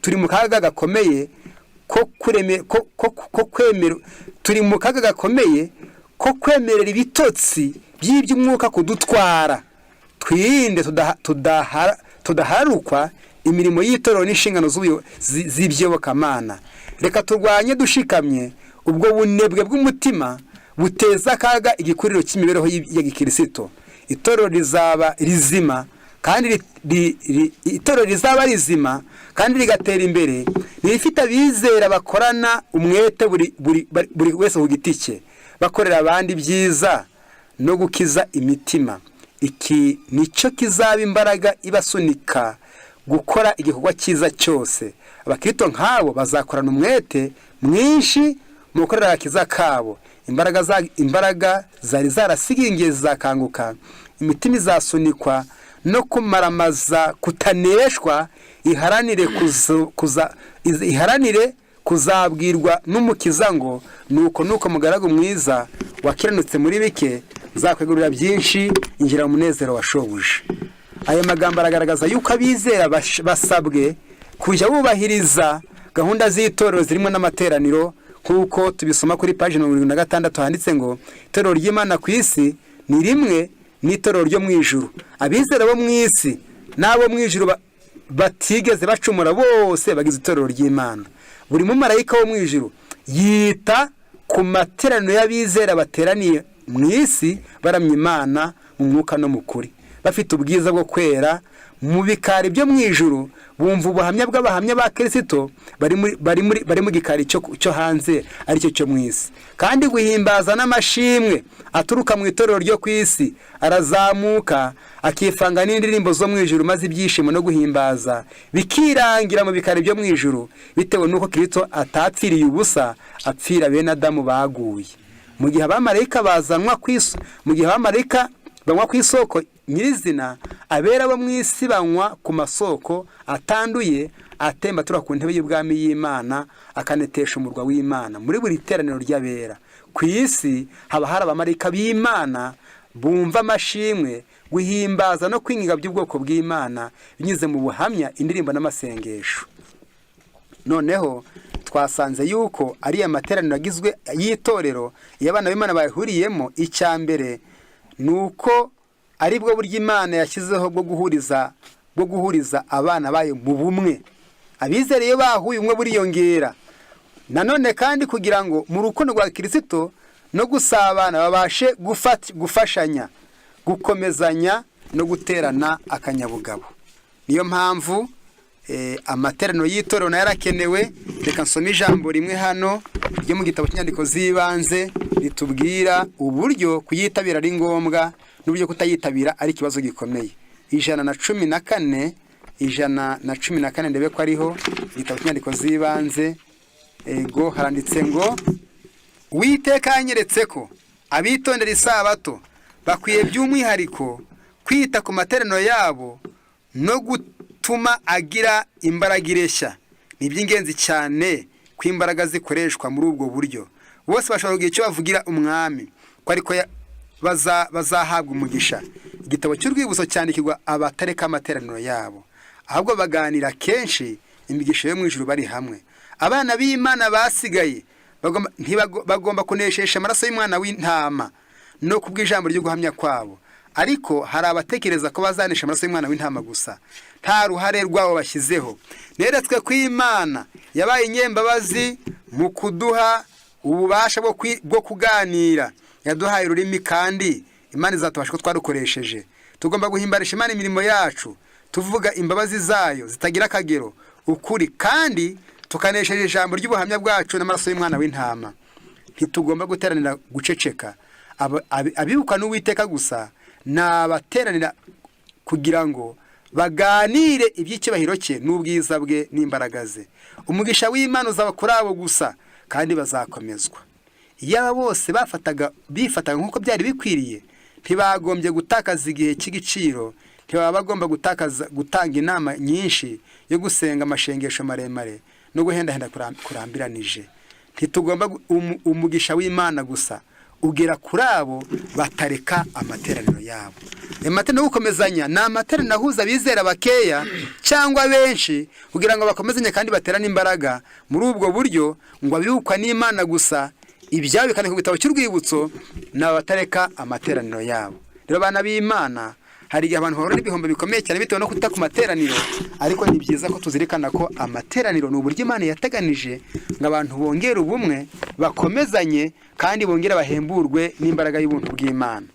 turi mu kaga gakomeye turi mu kaga gakomeye ko kwemerera ibitotsi by'iby'umwuka kudutwara. Twirinde tudaharukwa imirimo y'itorero n'inshingano z'ibyobokamana. Reka turwanye dushikamye ubwo bunebwe bw'umutima buteza akaga igikuriro cy'imibereho ya Gikristo. Itorero rizaba rizima kandi rigatera imbere rifite abizera bakorana umwete buri wese ku giti cye, bakorera abandi byiza no gukiza imitima. Iki nicyo kizaba imbaraga ibasunika gukora igikorwa cyiza cyose. Abakristo nk'abo bazakorana umwete mwinshi mu gukorera agakiza kabo. Imbaraga zari zarasigingiye zakanguka, imitima izasunikwa no kumaramaza kutaneshwa, iharanire kuzabwirwa n'umukiza ngo nuko mugaragu mwiza wakiranutse muri bike zakwegurira byinshi, injira mu munezero washobuje. Aya magambo aragaragaza yuko abizera basabwe kujya bubahiriza gahunda z'itorero zirimo n'amateraniro kuko tubisoma kuri page 76 handitse ngo itorero ry'Imana ku isi ni rimwe n'itorero ryo mu ijuru. Abizera bo mu isi nabo mu ijuru batigeze bacumura bose bagize itorero ry'Imana. Buri mumarayika wo mu ijuru yita ku materaniro y'abizera bateraniye mu isi baramya Imana mu mwuka no mu kuri, bafite ubwiza bwo kwera mu bikari byo mu ijuru. Bumva ubuhamya bw'abahamya ba Kristo bari mu gikari cyo hanze aricyo cyo mu isi, kandi guhimbaza n'amashimwe aturuka mu itorero ryo ku isi arazamuka akifanga n'indirimbo zo mu ijuru, maze ibyishimo no guhimbaza bikirangira mu bikari byo mu ijuru, bitewe n'uko Kristo atapfiriye ubusa, apfira bene Adamu baguye. Mu gihe abamarayika banywa ku isoko nyirizina, abera bo mu isi banywa ku masoko atanduye atemba tura ku ntebe y'ubwami y'Imana, akanetesha umurwa w'Imana. Muri buri teraniro ry'abera ku isi haba hari abamarayika b'Imana bumva amashimwe, guhimbaza no kwinginga by'ubwoko bw'Imana binyuze mu buhamya, indirimbo n'amasengesho. Noneho twasanze yuko ari amateraniro agizwe y'itorero y'abana b'Imana bahuriyemo. Icyambere nuko ari bwo buryo Imana yashyizeho bwo guhuriza abana bayo mu bumwe. Abizera iyo bahuye umwe buriyongera. Nanone kandi kugira ngo mu rukundo rwa Kristo no gusabana babashe gufashanya, gukomezanya no guterana akanyabugabo. Niyo mpamvu amateraniro y'itorero yarakenewe. Reka nsome ijambo rimwe hano ryo mu gitabo cy'inyandiko z'ibanze ritubwira uburyo kuyitabira ari ngombwa n'uburyo kutayitabira ari ikibazo gikomeye. 114 ndebe ko ariho igitabo cy'inyandiko z'ibanze. Ego haranditse ngo Uwiteka yanyeretse ko abitondera isabato bakwiye by'umwihariko kwita ku materaniro yabo no gutuma agira imbaraga ireshya. Ni iby'ingenzi cyane ko imbaraga zikoreshwa muri ubwo buryo. Bose bashobora kugira icyo bavugira umwami ko ariko bazahabwa umugisha. Igitabo cy'urwibutso cyandikirwa abatareka amateraniro yabo, ahubwo baganira kenshi imigisha yo mu ijuru bari hamwe. Abana b'Imana basigaye bagomba kuneshesha amaraso y'umwana w'intama no kubw'ijambo ryo guhamya kwabo. Ariko hari abatekereza ko bazanesha amaraso y'umwana w'intama gusa, nta ruhare rwabo bashyizeho. Neretswe ko Imana yabaye inyembabazi mu kuduha ububasha bwo kuganira. Yaduhaye ururimi kandi Imana izatubasha ko twarukoresheje. Tugomba guhimbarisha Imana imirimo yacu, tuvuga imbabazi zayo zitagira akagero, ukuri, kandi tukanesheje ijambo ry'ubuhamya bwacu n'amaraso y'umwana w'intama. Ntitugomba guteranira guceceka. Abibuka n'Uwiteka gusa n'abateranira kugira ngo baganire iby'icyubahiro cye n'ubwiza bwe n'imbaraga ze. Umugisha w'Imana uzaba kuri abo gusa kandi bazakomezwa. Iyo aba bose bifataga nk'uko byari bikwiriye, ntibagombye gutakaza igihe cy'igiciro, ntibaba bagomba gutanga inama nyinshi yo gusenga amashengesho maremare no guhendahenda kurambiranije. Ntitugomba umugisha w'Imana gusa ugera kuri abo batareka amateraniro yabo. Amateraniro yo gukomezanya ni amateraniro ahuza abizera bakeya cyangwa benshi kugira ngo bakomezanye kandi baterane imbaraga. Muri ubwo buryo ngo abibukwa n'Imana gusa, ibyabo bikandikwa ku gitabo cy'urwibutso n'abatareka amateraniro yabo. Rero abana b'Imana, hari igihe abantu bahura n'ibihombo bikomeye cyane bitewe no kutita ku materaniro, ariko ni byiza ko tuzirikana ko amateraniro ni uburyo Imana yateganije ngo abantu bongere ubumwe, bakomezanye kandi bongere bahemburwe n'imbaraga y'ubuntu bw'Imana.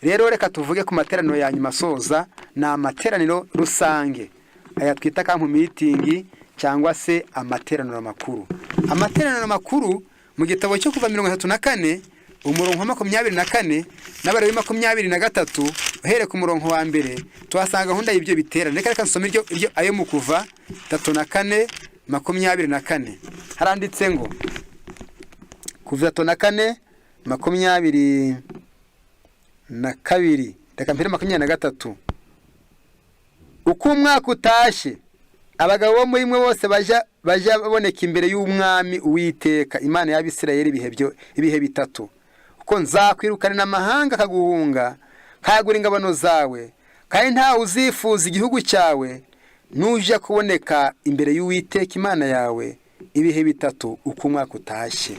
Rero reka tuvuge ku materaniro ya nyuma asoza, ni amateraniro rusange, aya twita camp meeting cyangwa se amateraniro makuru. Amateraniro makuru mu gitabo cyo kuva 34 umurongo wa 24 n'Abalewi 23 uhere ku murongo wa mbere tuhasanga gahunda y'ibyo biterane. Reka nsome iryo ayo mu kuva 34 24 haranditse ngo kuva 34 22 reka mpere 23. Uko umwaka utashye, abagabo bo muri mwe bose baja baboneka imbere y'umwami Uwiteka Imana y'Abisirayeli ibihe bitatu. Uko nzakwirukana amahanga kaguhunga, kagura ingabano zawe, kandi nta uzifuza igihugu cyawe, nuje kuboneka imbere y'Uwiteka Imana yawe ibihe bitatu uko umwaka utashye.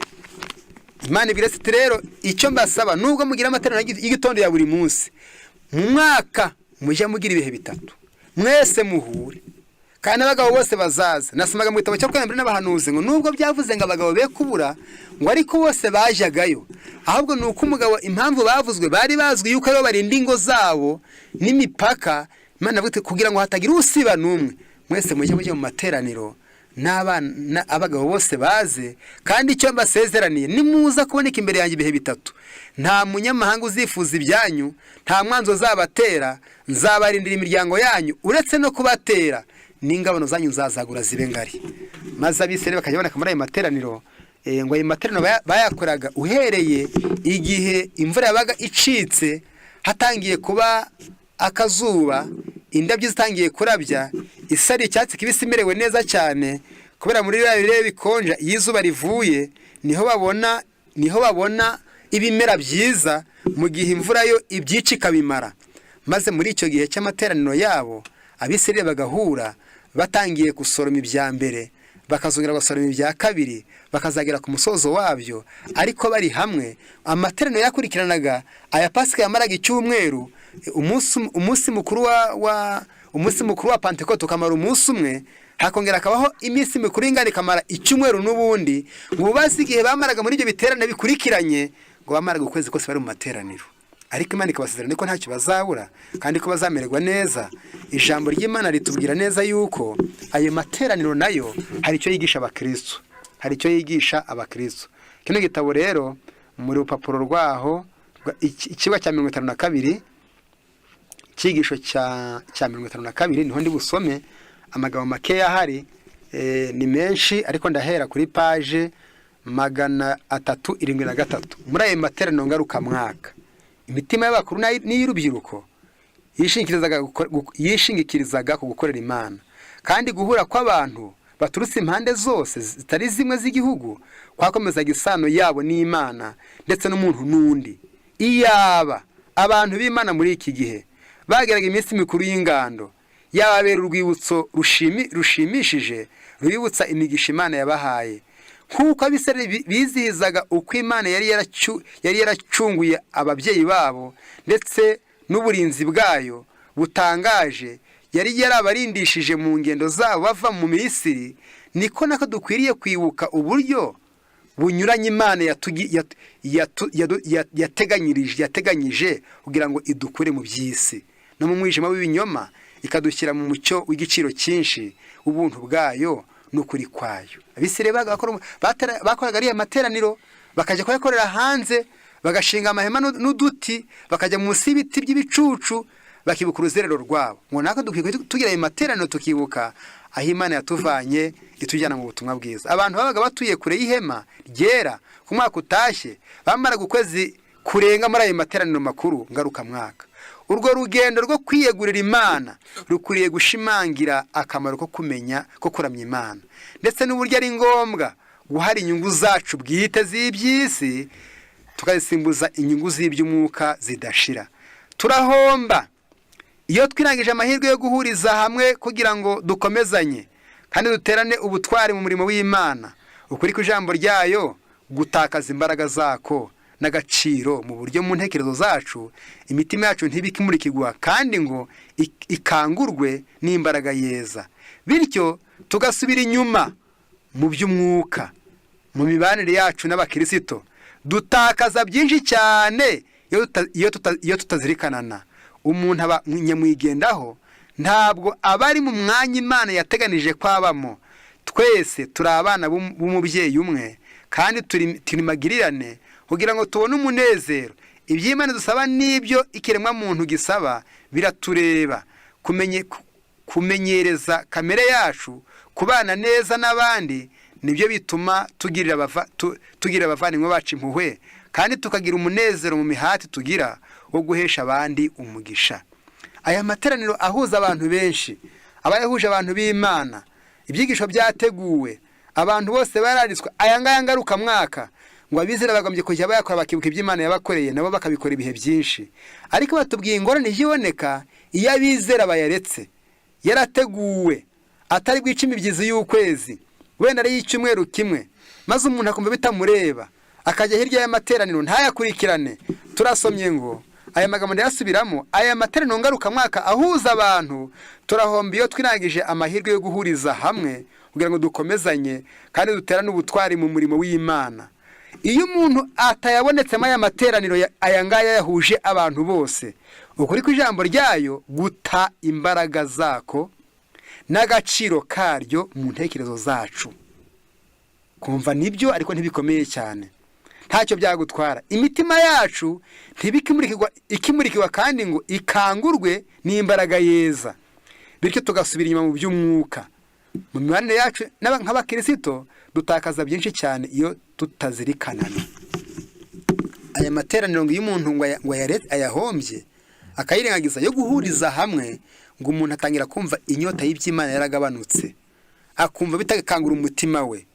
Imana ibiretse rero icyo mbasaba, nubwo mugira amateraniro y'igitondo ya buri munsi, mu mwaka muje mugira ibihe bitatu, mwese muhure kandi abagabo bose bazaza. Nasomaga mu gitabo cyo kwemera n'abahanuzi ngo nubwo byavuze ngo abagabo be kubura, ngo ariko bose bajagayo, ahubwo nuko umugabo impamvu bavuzwe bari bazwi yuko aribo barinda ingo zabo n'imipaka. Imana avuga kugira ngo hatagira usiba n'umwe, mwese mujye mu materaniro n'abana abagabo bose baze, kandi icyo mbasezeraniye nimuza kuboneka imbere yanjye ibihe bitatu, nta munyamahanga uzifuza ibyanyu, nta mwanzo zabatera, nzabarindira imiryango yanyu, uretse no kubatera n'ingabano zanyu nzazagura zibe ngari. Maze Abisirayeli bakajya boneka muri ayo materaniro. Ngo ayo materaniro bayakoraga uhereye igihe imvura yabaga icitse, hatangiye kuba akazuba, indabyo zitangiye kurabya, isari icyatsi kibisi imerewe neza cyane kubera muri biriya bikonja. Iyo izuba rivuye niho babona ibimera byiza, mu gihe imvura yo ibyica ikabimara. Maze muri icyo gihe cy'amateraniro yabo, Abisirayeli bagahura batangiye gusoroma ibya mbere, bakazongera basoroma ibya kabiri, bakazagera ku musozo wabyo, ariko bari hamwe. Amateraniro yakurikiranaga aya Pasika yamaraga icyumweru, umunsi mukuru wa Pentecote ukamara umunsi umwe, hakongera akabaho iminsi mikuru ingana ikamara icyumweru n'ubundi. Ngo bazi igihe bamaraga muri ibyo biterane bikurikiranye, ngo bamaraga ukwezi kose bari mu materaniro. Ariko Imana ikabasezerana ko ntacyo bazabura kandi ko bazamererwa neza. Ijambo ry'Imana ritubwira neza yuko ayo materaniro nayo hari icyo yigisha abakristo, Kino gitabo rero muri rupapuro rwaho ikigo cya 52 cyigisho cya 52 niho ndi busome amagambo makeya ahari. Ni menshi ariko ndahera kuri page 373 muri ayo materaniro ngaruka mwaka. Imitima y'abakuru n'iy'urubyiruko yishingikirizaga ku gukorera Imana, kandi guhura kw'abantu baturutse impande zose zitari zimwe z'igihugu kwakomezaga isano yabo n'Imana ndetse n'umuntu n'undi. Iyaba abantu b'Imana muri iki gihe bageraga iminsi mikuru y'ingando, yababera urwibutso rushimishije rubibutsa imigisha Imana yabahaye, nk'uko Abisirayeli bizihizaga uko Imana yari yaracunguye ababyeyi babo ndetse n'uburinzi bwayo butangaje yari yarabarindishije mu ngendo zabo bava mu Misiri. Niko nako dukwiriye kwibuka uburyo bunyuranye Imana yateganyije kugira ngo idukure mu by'isi no mu mwijima w'ibinyoma, ikadushyira mu mucyo w'igiciro cyinshi ubuntu bwayo n'ukuri kwayo. Abisirayeli bakoraga ariya materaniro, bakajya kuyakorera hanze, bagashinga amahema n'uduti, bakajya munsi y'ibiti by'ibicucu, bakibuka uruzerero rwabo. Ngo nako dukwiye tugira ayo materaniro tukibuka aho Imana yatuvanye itujyana mu butumwa bwiza. Abantu babaga batuye kure y'ihema ryera, ku mwaka utashye bamara ukwezi kurenga muri ayo materaniro makuru ngarukamwaka. Urwo rugendo rwo kwiyegurira Imana rukwiriye gushimangira akamaro ko kumenya ko kuramya Imana, ndetse n'uburyo ari ngombwa guhara inyungu zacu bwite z'iby'isi tukazisimbuza inyungu z'iby'umwuka zidashira. Turahomba iyo twirangije amahirwe yo guhuriza hamwe kugira ngo dukomezanye kandi duterane ubutwari mu murimo w'Imana, ukuri kw'ijambo ryayo gutakaza imbaraga zako n'agaciro mu buryo mu ntekerezo zacu imitima yacu ntibikimurikirwa kandi ngo ikangurwe n'imbaraga yeza, bityo tugasubira inyuma mu by'umwuka mu mibanire yacu n'abakirisito. Dutakaza byinshi cyane iyo tutazirikanana. Umuntu aba nyamwigendaho, ntabwo aba ari mu mwanya Imana yateganije kwabamo. Twese turi abana b'umubyeyi umwe kandi turi magirirane kugira ngo tubone umunezero. Iby'Imana dusaba n'ibyo ikiremwa muntu gisaba biratureba. Kumenyereza kamere yacu kubana neza n'abandi nibyo bituma tugira abavandimwe bacu impuhwe, kandi tukagira umunezero mu mihati tugira wo guhesha abandi umugisha. Aya materaniro ahuza abantu benshi, aba yahuje abantu b'Imana, ibyigisho byateguwe, abantu bose bararitswe aya ngaya ngarukamwaka ngo abizera bagombye kujya bayakora bakibuka iby'Imana yabakoreye, nabo bakabikora ibihe byinshi. Ariko batubwiye ingorane y'iboneka iyo abizera bayaretse. Yarateguwe atari bwica imibyizi y'ukwezi, wenda ari y'icyumweru kimwe, maze umuntu akumva bitamureba akajya hirya y'amateraniro ntayakurikirane. Turasomye ngo aya magambo ndayasubiramo, aya materaniro ngarukamwaka ahuza abantu. Turahomba iyo twirangije amahirwe yo guhuriza hamwe kugira ngo dukomezanye kandi duterane ubutwari mu murimo w'Imana. Iyo umuntu atayabonetsemo aya materaniro aya ngaya yahuje abantu bose, ukuri kw'ijambo ryayo guta imbaraga zako n'agaciro karyo mu ntekerezo zacu. Kumva nibyo ariko ntibikomeye cyane, ntacyo byagutwara. Imitima yacu ikimurikirwa kandi ngo ikangurwe n'imbaraga yeza, bityo tugasubira inyuma mu by'umwuka. Mu mibanire yacu nk'abakirisito dutakaza byinshi cyane iyo tutazirikanana. Aya materaniro ngo iyo umuntu ngo ayahombye akayirengagiza yo guhuriza hamwe, ngo umuntu atangira kumva inyota y'iby'Imana yaragabanutse, akumva bitagakangura umutima we,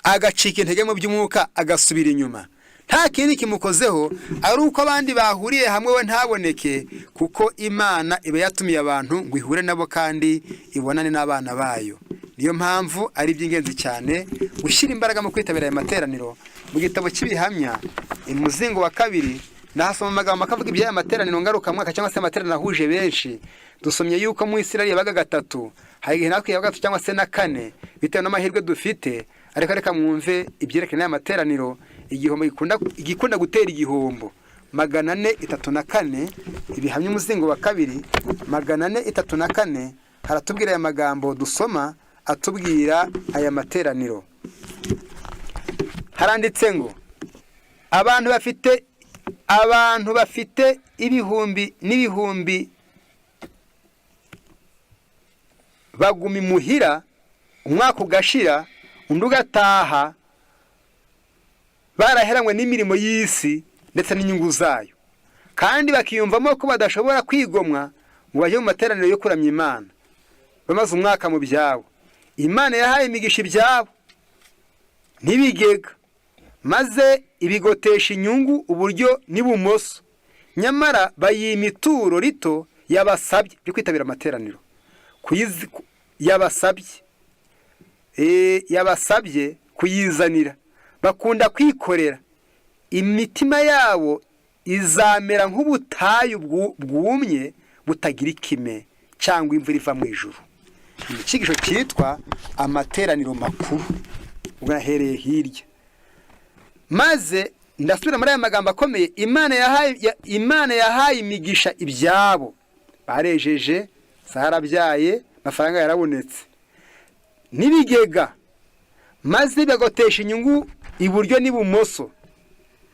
agacika intege mu by'umwuka, agasubira inyuma. Nta kindi kimukozeho ari uko abandi bahuriye hamwe we ntaboneke, kuko Imana iba yatumiye abantu ngo ihure nabo kandi ibonane n'abana bayo. Niyo mpamvu ari iby'ingenzi cyane gushyira imbaraga mu kwitabira aya materaniro. Mu gitabo cy'Ibihamya umuzingo wa 2 nahasoma amagambo akavuga iby'aya materaniro ngarukamwaka cyangwa se amateraniro ahuje benshi. Dusomye yuko mu Isirayeli yabaga 3, hari igihe natwe yabaga 3 cyangwa se na 4 bitewe n'amahirwe dufite. Ariko reka mwumve ibyerekana aya materaniro, igihombo igikunda gutera igihombo. 434 Ibihamya umuzingo wa 2 434 haratubwira aya magambo dusoma atubwira aya materaniro. Haranditse ngo abantu bafite ibihumbi n'ibihumbi baguma imuhira, umwaka ugashira undi ugataha, baraheranywe n'imirimo y'isi ndetse n'inyungu zayo, kandi bakiyumvamo ko badashobora kwigomwa ngo bajye mu materaniro yo kuramya Imana, bamaze umwaka mu byabo. Imana yahaye imigisha ibyabo n'ibigega, maze ibigotesha inyungu uburyo n'ibumoso, nyamara bayima ituro rito yabasabye byo kwitabira amateraniro, yabasabye kuyizanira. Bakunda kwikorera, imitima yabo izamera nk'ubutayu bwumye butagira ikime cyangwa imvura iva mu ijuru. Ikigisho cyitwa amateraniro makuru, ubwo nahereye hirya. Maze ndasubira muri aya magambo akomeye. Imana yahaye imigisha ibyabo, barejeje, zarabyaye, amafaranga yarabonetse, n'ibigega, maze bagotesha inyungu iburyo n'ibumoso,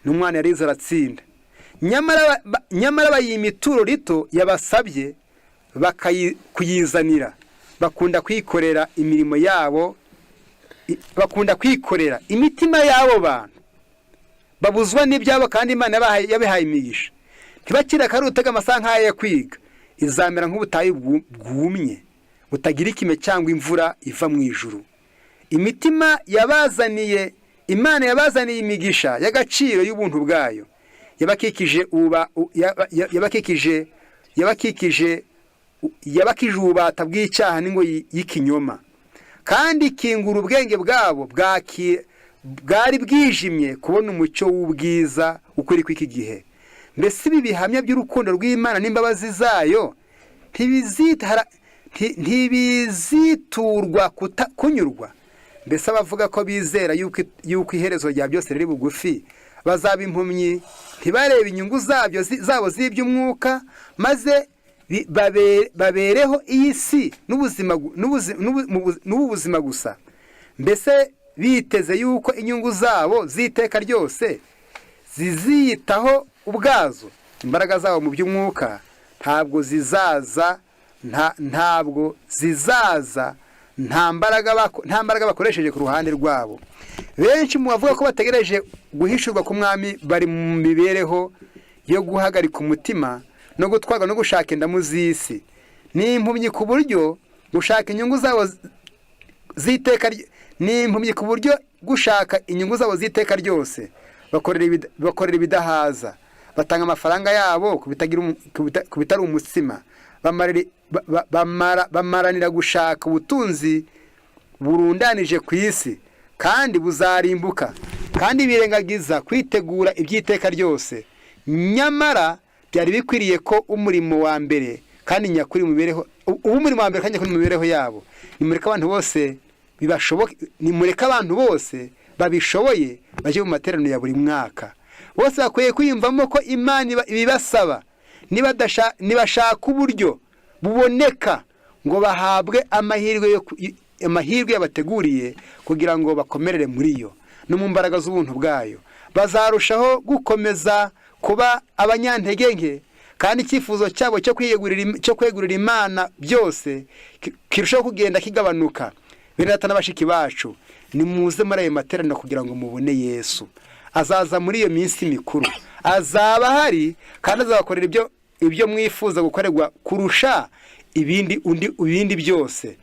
n'umwana yarize aratsinda. Nyamara bayima ituro rito yabasabye kuyizanira. Bakunda kwikorera imirimo yabo, bakunda kwikorera imitima y'abo bantu, babuzwa n'ibyabo kandi Imana yabahaye imigisha. Ntibakira kari utega amasaha nk'aya ya kwiga, izamera nk'ubutayu bwumye butagira ikime cyangwa imvura iva mu ijuru. Imitima Imana yabazaniye imigisha y'agaciro y'ubuntu bwayo, yabakije ububata bw'icyaha n'ingo y'ikinyoma, kandi ikingura ubwenge bwabo bwari bwijimye kubona umucyo w'ubwiza ukuri kw'iki gihe. Mbese ibi bihamya by'urukundo rw'Imana n'imbabazi zayo ntibiziturwa kunyurwa? Mbese abavuga ko bizera yuko iherezo rya byose riri bugufi bazaba impumyi, ntibarebe inyungu zabo z'iby'umwuka, maze babereho iyi si n'ubu buzima gusa. Mbese biteze yuko inyungu zabo z'iteka ryose ziziyitaho ubwazo. Imbaraga zabo mu by'umwuka ntabwo zizaza, nta mbaraga bakoresheje ku ruhande rwabo. Benshi mu bavuga ko bategereje guhishurwa ku mwami bari mu mibereho yo guhagarika umutima no gutwarwa no gushaka indamu z'isi. Ni impumyi ku buryo gushaka inyungu zabo z'iteka ryose. Bakorera ibidahaza, batanga amafaranga yabo ku bitari umutsima, bamaranira gushaka ubutunzi burundanije ku isi kandi buzarimbuka, kandi birengagiza kwitegura iby'iteka ryose. Nyamara byari bikwiriye ko umurimo wa mbere kandi nyakuri mu mibereho yabo, nimureke abantu bose babishoboye bajye mu materaniro ya buri mwaka. Bose bakwiye kwiyumvamo ko Imana ibibasaba, nibashaka uburyo buboneka ngo bahabwe amahirwe yabateguriye kugira ngo bakomerere muri yo no mu mbaraga z'ubuntu bwayo. Bazarushaho gukomeza kuba abanyantege nke, kandi icyifuzo cyabo cyo kwegurira Imana byose kirushaho kugenda kigabanuka. Birata n'abashiki bacu, nimuze muri ayo materaniro kugira ngo mubone Yesu. Azaza muri iyo minsi mikuru, azaba hari kandi azabakorera ibyo mwifuza gukorerwa kurusha ibindi byose.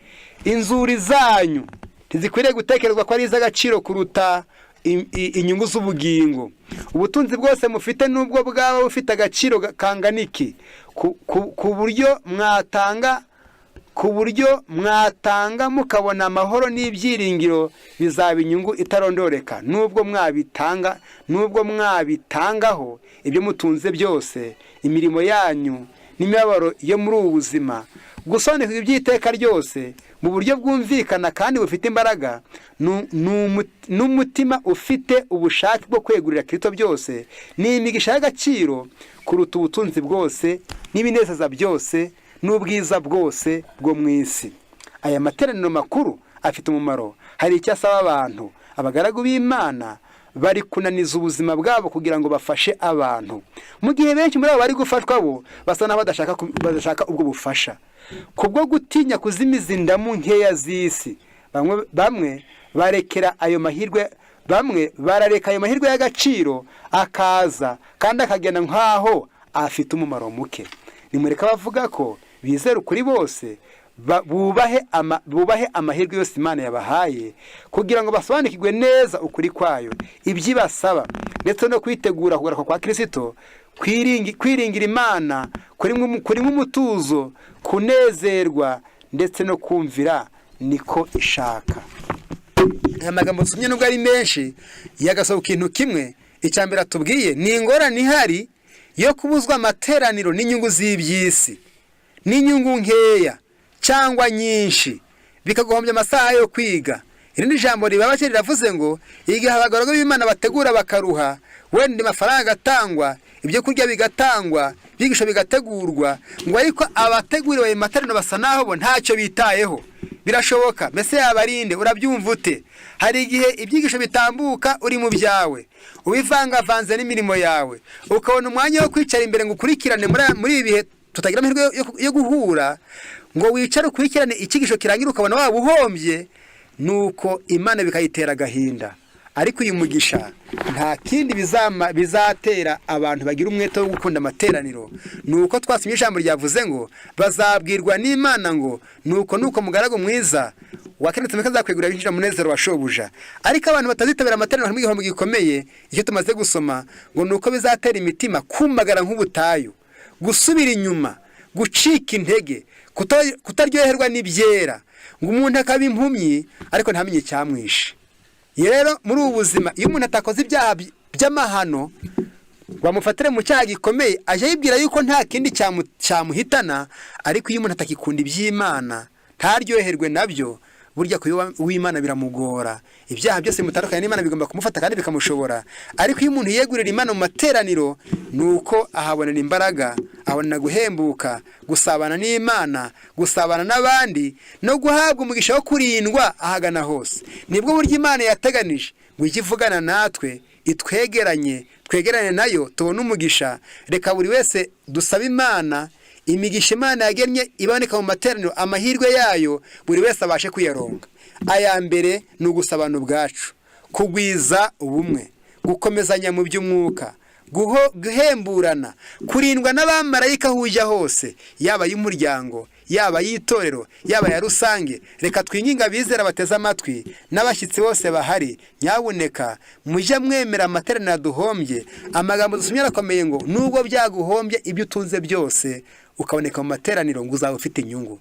Inzuri zanyu ntizikwiriye gutekerezwa ko ari iz'agaciro kuruta inyungu z'ubugingo. Ubutunzi bwose mufite nubwo bwaba bufite agaciro kangana iki, ku buryo mwatanga mukabona amahoro n'ibyiringiro, bizaba inyungu itarondoreka. Nubwo mwabitangaho ibyo mutunze byose, imirimo yanyu n'imibabaro yo muri ubu buzima, gusobanukirwa iby'iteka ryose mu buryo bwumvikana kandi bufite imbaraga, n'umutima ufite ubushake bwo kwegurira Kristo byose, ni imigisha y'agaciro kuruta ubutunzi bwose n'ibinezeza byose n'ubwiza bwose bwo mu isi. Aya materaniro makuru afite umumaro. Hari icyo asaba abantu. Abagaragu b'Imana bari kunaniza ubuzima bwabo kugira ngo bafashe abantu, mu gihe benshi muri abo bari gufashwa bo basa n'aho badashaka ubwo bufasha. Kubwo gutinya kuzimiza indamu nkeya z'isi, bamwe barareka ayo mahirwe y'agaciro akaza kandi akagenda nk'aho afite umumaro muke. Nimureka bavuga ko bizera ukuri bose bubahe amahirwe yose Imana yabahaye kugira ngo basobanukirwe neza ukuri kwayo, ibyibasaba ndetse no kwitegura kugaruka kwa Kristo, kwiringira Imana kurimo umutuzo, kunezerwa ndetse no kumvira niko ishaka. Aya magambo nsomye nubwo ari menshi yagasaba ikintu kimwe. Icya mbere atubwiye ni ingorane ihari yo kubuzwa amateraniro n'inyungu z'iby'isi, n'inyungu nkeya cyangwa nyinshi, bikaguhombya amasaha yo kwiga. Irindi jambo ribabaje riravuze ngo igihe abagaragu b'Imana bategura bakaruha, wenda amafaranga agatangwa, ibyo kurya bigatangwa, ibyigisho bigategurwa, ngo ariko abateguriwe ayo materaniro basa naho bo ntacyo bitayeho. Birashoboka, mbese yabarinde, urabyumva ute? Hari igihe ibyigisho bitambuka uri mu byawe, ubivangavanze n'imirimo yawe, ukabona umwanya wo kwicara imbere ngo ukurikirane muri ibi bihe tutagira amahirwe yo guhura, ngo wicare ukurikirane icyigisho kirangira ukabona waba uhombye, nuko Imana bikayitera agahinda. Ariko uyu mugisha nta kindi bizatera abantu bagira umwete wo gukunda amateraniro, nuko twasomye ijambo ryavuze ngo bazabwirwa n'Imana ngo nuko mugaragu mwiza wakenetse meka zakwegura binjira munezero wa shobuja. Ariko abantu batazitabira amateraniro hamwe igihombo gikomeye, icyo tumaze gusoma ngo nuko bizatera imitima kumagara nk'ubutayu, gusubira inyuma, gucika intege, kutaryoherwa n'ibyera, ngo umuntu akaba impumyi ariko ntamenye icyamwishe. Rero muri ubu buzima iyo umuntu atakoze ibyaha by'amahano bamufatire mu cyaha gikomeye, aje yibwira yuko nta kindi cyamuhitana. Ariko iyo umuntu atakikunda iby'Imana, ntaryoherwe nabyo, burya uw'Imana biramugora. Ibyaha byose mutandukanye n'Imana bigomba kumufata kandi bikamushobora. Ariko iyo umuntu yegurira Imana mu materaniro, nuko ahabonera imbaraga, abona guhembuka, gusabana n'Imana, gusabana n'abandi, no guhabwa umugisha wo kurindwa ahagana hose. Nibwo buryo Imana yateganije ngo ijye ivugana natwe, twegerane nayo, tubone umugisha. Reka buri wese dusaba Imana imigisha Imana yagennye iboneka mu materaniro, amahirwe yayo buri wese abashe kuyaronga. Aya mbere ni ugusabana ubwacu, kugwiza ubumwe, gukomezanya mu by'umwuka, guhemburana, kurindwa n'abamarayika hujya hose, yaba y'umuryango, yaba y'itorero, yaba ya rusange. Reka twinginga abizera bateze amatwi n'abashyitsi bose bahari, nyabuneka mujye mwemera amateraniro duhombye. Amagambo dusomye arakomeye ngo nubwo byaguhombye ibyo utunze byose ukaboneka mu materaniro, ngo uzaba ufite inyungu.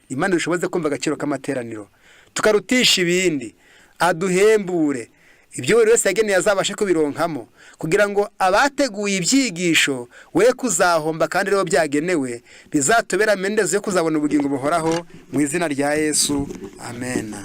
Imana dushoboze kumva agaciro k'amateraniro, tukarutisha ibindi, aduhembure ibyo buri wese yageneye azabashe kubironkamo, kugira ngo abateguye ibyigisho we kuzahomba kandi rero byagenewe bizatubera amendezo yo kuzabona ubugingo buhoraho, mu izina rya Yesu, amen.